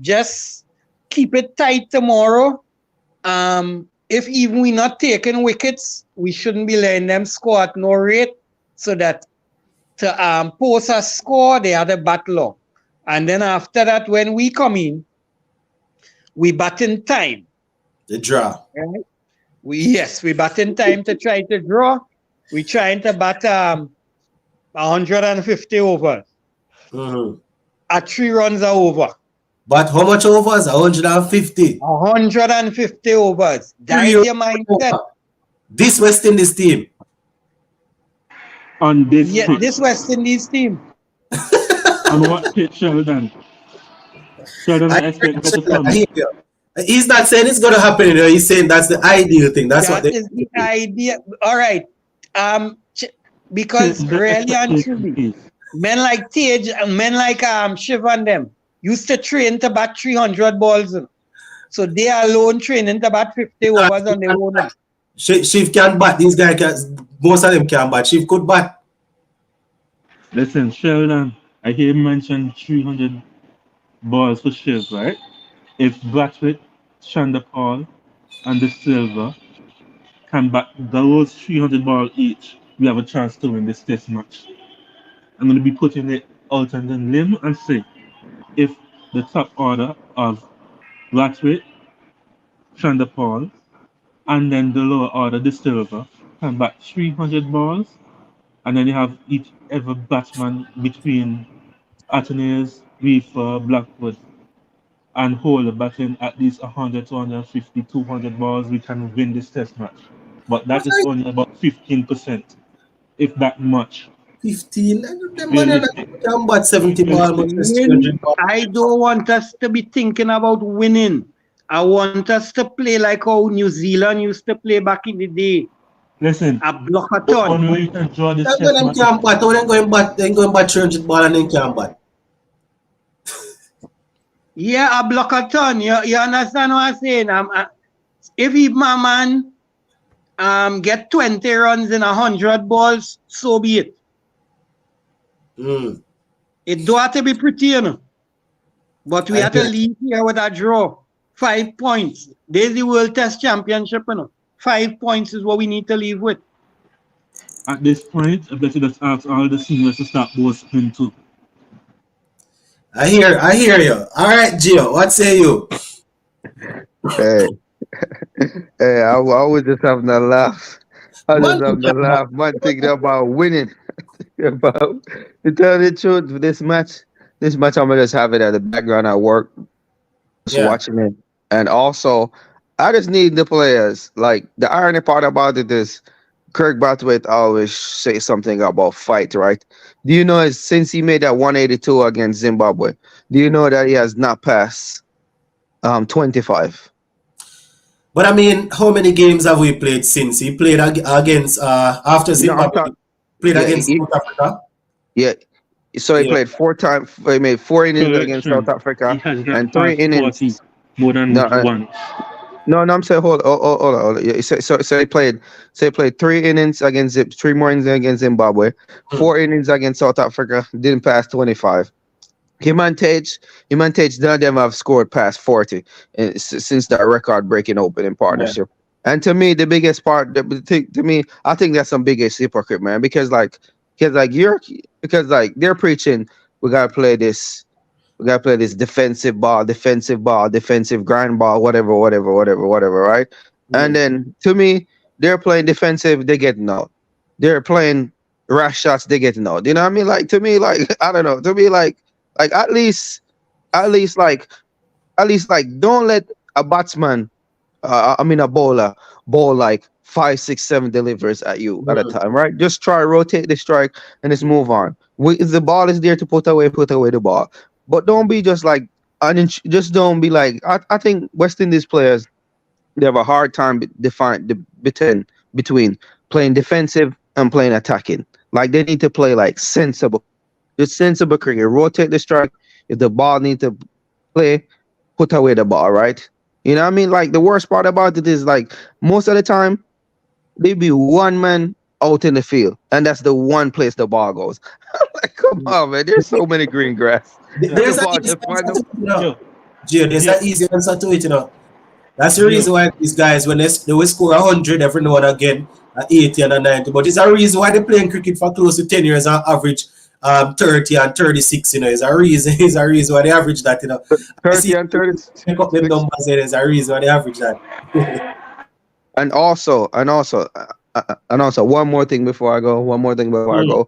just keep it tight tomorrow. If even we not taking wickets, we shouldn't be letting them score at no rate, so that to post a score, they had a battle. And then after that, when we come in, we bat in time. The draw. Right? We bat in time to try to draw. We trying to bat 150 overs. Mhm. At 3 runs are over. But how much overs? 150. 150 overs. That Three is your mindset. over. This West Indies team. On this Yeah, pitch. this West Indies team. On what pitch, Sheldon? Sheldon, I I expect better I from hear you. you. He's not saying it's gonna happen. He's saying that's the ideal thing. That's what That they is the idea. All right. Set Because the really and expectation, truly, please. men like Tej and men like Shiv and them used to train to bat 300 balls. So they alone training to bat 50 overs on their own. Shiv can bat. These guys can. Most of them can bat. Shiv could bat. Listen, Sheldon, I hear you mention 300 balls for Shiv, right? If Bratwick, Chandapal, and the Silver can bat those 300 balls each, we have a chance to win this test match. I'm going to be putting it out on the limb and say if the top order of Bratwick, Chandapal, and then the lower order, the silver, can bat 300 balls, and then you have each ever batsman between Athenaeus, Reefer, Blackwood, and Hole batting at least 100, 250, 200 balls, we can win this test match. But that is only about 15%, if that much. 15. The man Realistic. can bat 70 ball, much less 300 Win. ball. I don't want us to be thinking about winning. I want us to play like how New Zealand used to play back in the day. Listen, A the blockathon. only way you can draw this That test man match. can't bat. How they going bat 300 ball and then can't bat? Yeah, a blockathon. You understand what I'm saying? If he, my man, get 20 runs in 100 balls, so be it. Mm. It do have to be pretty, you know. But we have to leave here with a draw. 5 points. There's the World Test Championship, you know. 5 points is what we need to leave with. At this point, I bet you just ask all the seniors to start both spin too. I hear you. All right, Gio, what say you? Hey, hey, I was just having a laugh. I was Man, just having a laugh. Man, thinking about winning. About to tell the truth, this match, I'm gonna just have it at the background at work, just yeah, watching it. And also, I just need the players. Like the irony part about it is, Kirk Bathwaite always say something about fight, right? Do you know since he made that 182 against Zimbabwe, do you know that he has not passed 25? but I mean, how many games have we played since he played against after No, I'm Zimbabwe? talking. Played Yeah, against South Africa. yeah. So he Yeah, played 4 times. He made 4 innings against South Correction. He Africa has not and 3 innings. passed 40 more than No, once. no, I'm saying hold on. Yeah, so he played 3 innings against 3 more innings against Zimbabwe, Hmm. 4 innings against South Africa, didn't pass 25. Him and Tage, none of them have scored past 40 since that record-breaking opening yeah. partnership. And to me, the biggest part, I think that's some biggest hypocrite, man. Because they're preaching we gotta play this. We gotta play this defensive ball, defensive grind ball, whatever, right? And Hmm. then to me, they're playing defensive, they getting out. They're playing rash shots, they getting out. You know what I mean? Like to me, like I don't know. To me, like at least like don't let a batsman, a bowler bowl like 5, 6, 7 delivers at you at a Hmm. time, right? Just try rotate the strike and just move on. If the ball is there to put away the ball. But don't be just like just don't be like I think West Indies players, they have a hard time between playing defensive and playing attacking. Like they need to play like sensible, just sensible cricket. Rotate the strike. If the ball need to play, put away the ball, right? You know what I mean? Like the worst part about it is like most of the time there be one man out in the field, and that's the one place the ball goes. Like, come on, man. There's so many green grass, and the There's an ball easy just find answer them. to it, you know. Gio, Gio, there's Gio, an easy answer to it, you know. That's the Gio. reason why these guys, when they will score 100 every now and again, 80 and 90, but it's a reason why they're playing cricket for close to 10 years and average 30 and 36, you know. It's a reason, it's a reason why they average that, you know. I 30 see and 30. pick up them numbers, and there's a reason why they average that. And also, one more thing before I go. Mm.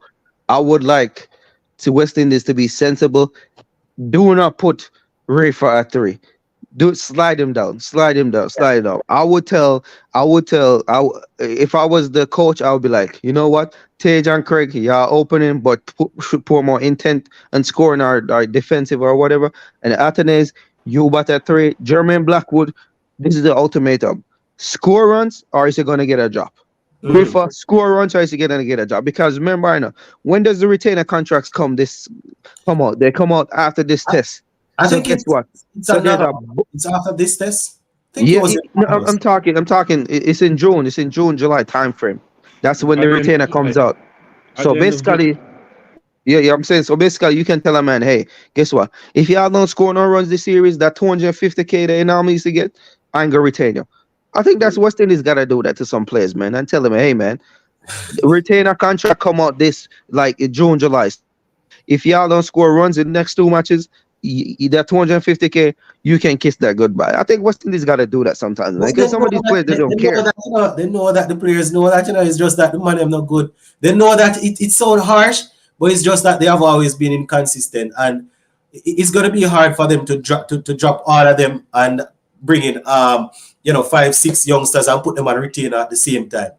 I would like to West Indies to be sensible. Do not put Rafa at 3. Do slide him down. If I was the coach, I would be like, you know what, Tage and Craig, y'all opening, but should pour more intent and scoring our defensive or whatever. And Athenaeus, you bat at 3. Jermaine Blackwood, this is the ultimatum. Score runs, or is he gonna get a drop? Mm. Rafa, score runs, or is he gonna get a job? Because remember, I know when does the retainer contracts come out? They come out after this test. I So think guess what? it's So there's another, a it's after this test. I think it was in no, I'm August. talking. It's in June. It's in June, July time frame. That's when the At the end retainer of comes July. out. At So the end of July. basically, yeah, I'm saying. So basically, you can tell a man, hey, guess what? If y'all don't score no runs this series, that 250K that you normally used to get, I ain't gonna retain you. I think that's West Indies gotta do that to some players, man, and tell them, hey, man, the retainer contract come out this like in June, July. If y'all don't score runs in the next 2 matches, that 250K, you can kiss that goodbye. I think West Indies got to do that sometimes, man, because some of these players, they don't care. They know that the players know that, it's just that the money is not good. They know that it sounds harsh, but it's just that they have always been inconsistent, and it's going to be hard for them to drop all of them and bring in 5-6 youngsters and put them on retainer at the same time.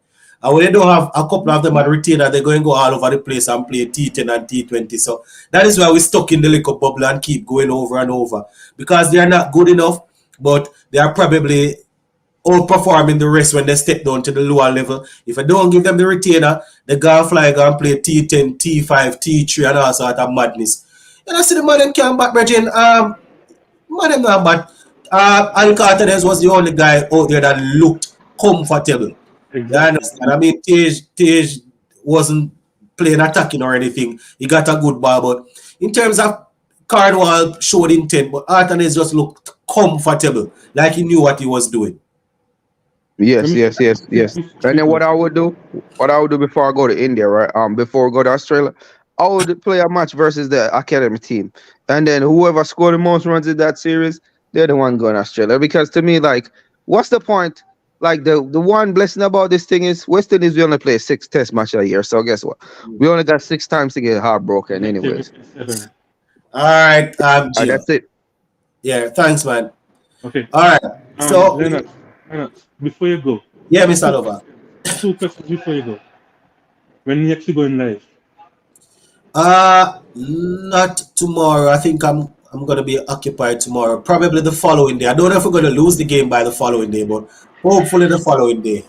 And when they don't have a couple of them on retainer, they're going to go all over the place and play T10 and T20. So that is why we're stuck in the liquor bubble and keep going over and over, because they are not good enough, but they are probably outperforming the rest when they step down to the lower level. If I don't give them the retainer, they go fly, go and play T10, T5, T3 and all sort of madness. And I see the man them can't bat, Bridget. Man them not bat. Al Cartagena was the only guy out there that looked comfortable. Exactly. You understand? I mean, Tej wasn't playing attacking or anything. He got a good ball, but in terms of Cardwell showed intent, but Artanes just looked comfortable, like he knew what he was doing. Yes. And then what I would do before I go to India, right? Before I go to Australia, I would play a match versus the academy team, and then whoever scored the most runs in that series, they're the one going to Australia. Because to me, like, what's the point? Like, the one blessing about this thing is West Indies, we only play 6 test matches a year. So guess what? We only got 6 times to get heartbroken anyways. All right, Gio. That's it. Yeah, thanks, man. Okay. All right. So, Leonard, before you go. Yeah, Mr. Lover. 2 questions before you go. When you actually going live? Not tomorrow. I think I'm gonna be occupied tomorrow. Probably the following day. I don't know if we're gonna lose the game by the following day, but hopefully the following day.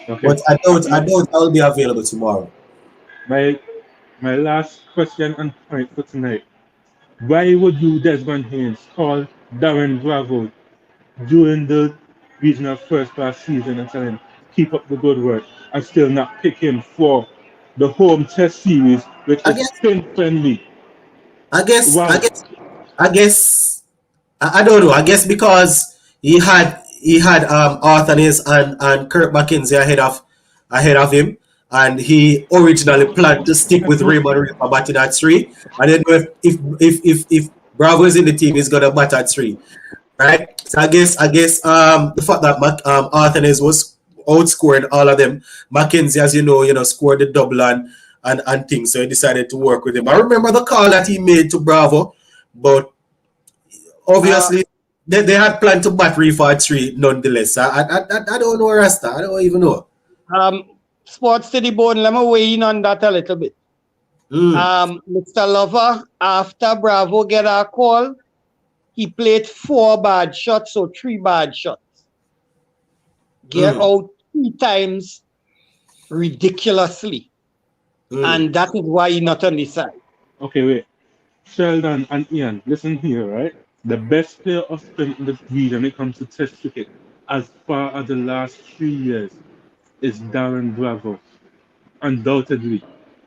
Okay. But I don't I'll be available tomorrow. My last question and point for tonight. Why would you, Desmond Haynes, call Darren Bravo during the regional first class season and tell him keep up the good work and still not pick him for the home test series, which is spin friendly? I don't know. I guess because he had Arthanes and Kirk McKenzie ahead of him, and he originally planned to stick with Raymond Reaper batting at 3. And then if Bravo is in the team, he's gonna bat at 3, right? So I guess the fact that Arthanes was outscoring all of them, McKenzie, as you know, scored the double and things. So he decided to work with him. I remember the call that he made to Bravo, but obviously they had planned to bat Reaper at 3 nonetheless. I don't know, Rasta. I don't even know. Sports to the bone, let me weigh in on that a little bit. Mr. Lover, after Bravo get our call, he played 4 bad shots, so 3 bad shots. Get out 3 times ridiculously. And that is why he's not on the side. Okay, wait. Sheldon and Ian, listen here, right? The best player of spin in the region when it comes to test cricket, as far as the last 3 years, is Darren Bravo. Undoubtedly.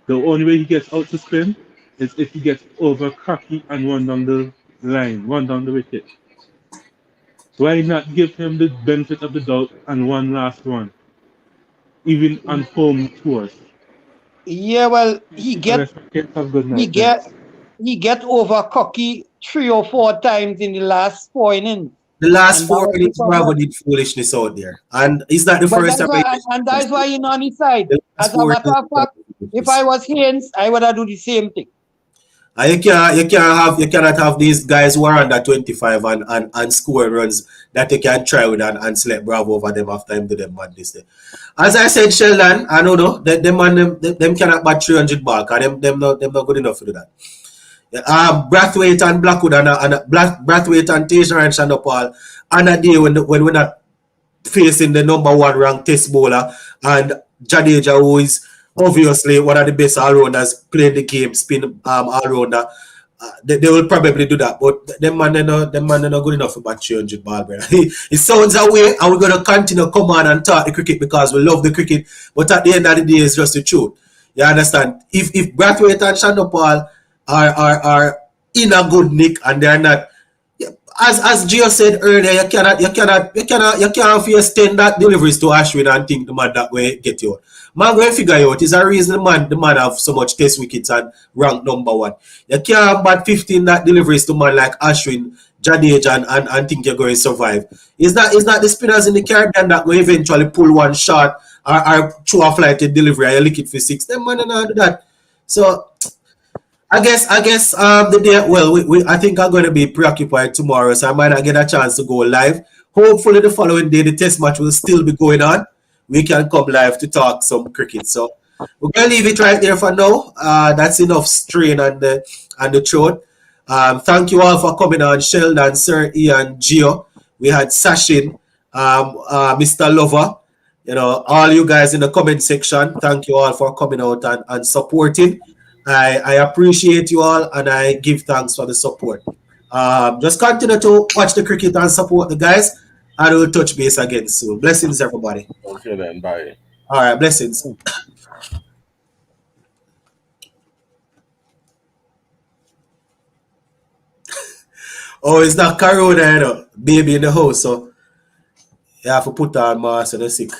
The only way he gets out to spin is if he gets over cocky and run down the line, run down the wicket. Why not give him the benefit of the doubt and one last one? Even on home tours. Yeah, well, he get over cocky 3 or 4 times in the last 4 innings. The last 4 innings, Bravo did foolishness out there, and it's not the first time. And that's why you're not on his side. As a matter of fact, if I was Haynes, I would have do the same thing. You cannot have these guys who are under 25 and score runs that you can try with and select Bravo over them after him do them madness there. As I said, Sheldon, I don't know them cannot bat 300 ball because them not good enough to do that. Brathwaite and Blackwood and Brathwaite and Tasia and Shandopal on a day when we're not facing the number 1 ranked test bowler and Jadeja, who is obviously one of the best all-rounders playing the game, spin all-rounder. They will probably do that, but them man are not good enough for about 300 ball, bro. It sounds that way, and we're gonna continue come on and talk the cricket because we love the cricket. But at the end of the day, it's just the truth. You understand? If Brathwaite and Shandopal are in a good nick and they're not, as Gio said earlier, you cannot face 10 that deliveries to Ashwin and think the man that way get you. Man, go and figure out. It's a reason the man have so much test wickets and rank number 1. You can't bat 15 that deliveries to man like Ashwin, Jadeja, and think you're going to survive. It's not the spinners in the Caribbean that will eventually pull one shot or throw a flighted delivery and you lick it for 6. Them man don't do that. So I guess the day, well, I think I'm going to be preoccupied tomorrow, so I might not get a chance to go live. Hopefully the following day the test match will still be going on. We can come live to talk some cricket. So we're going to leave it right there for now. That's enough strain on the throat. Thank you all for coming on, Sheldon, Sir Ian, Gio. We had Sachin, Mr. Lover. You know, all you guys in the comment section, thank you all for coming out and supporting. I appreciate you all and I give thanks for the support. Just continue to watch the cricket and support the guys, and we'll touch base again soon. Blessings, everybody. Okay then, bye. All right, blessings. Oh, it's not Corona, you know. Baby in the house, so you have to put on mask and the sick.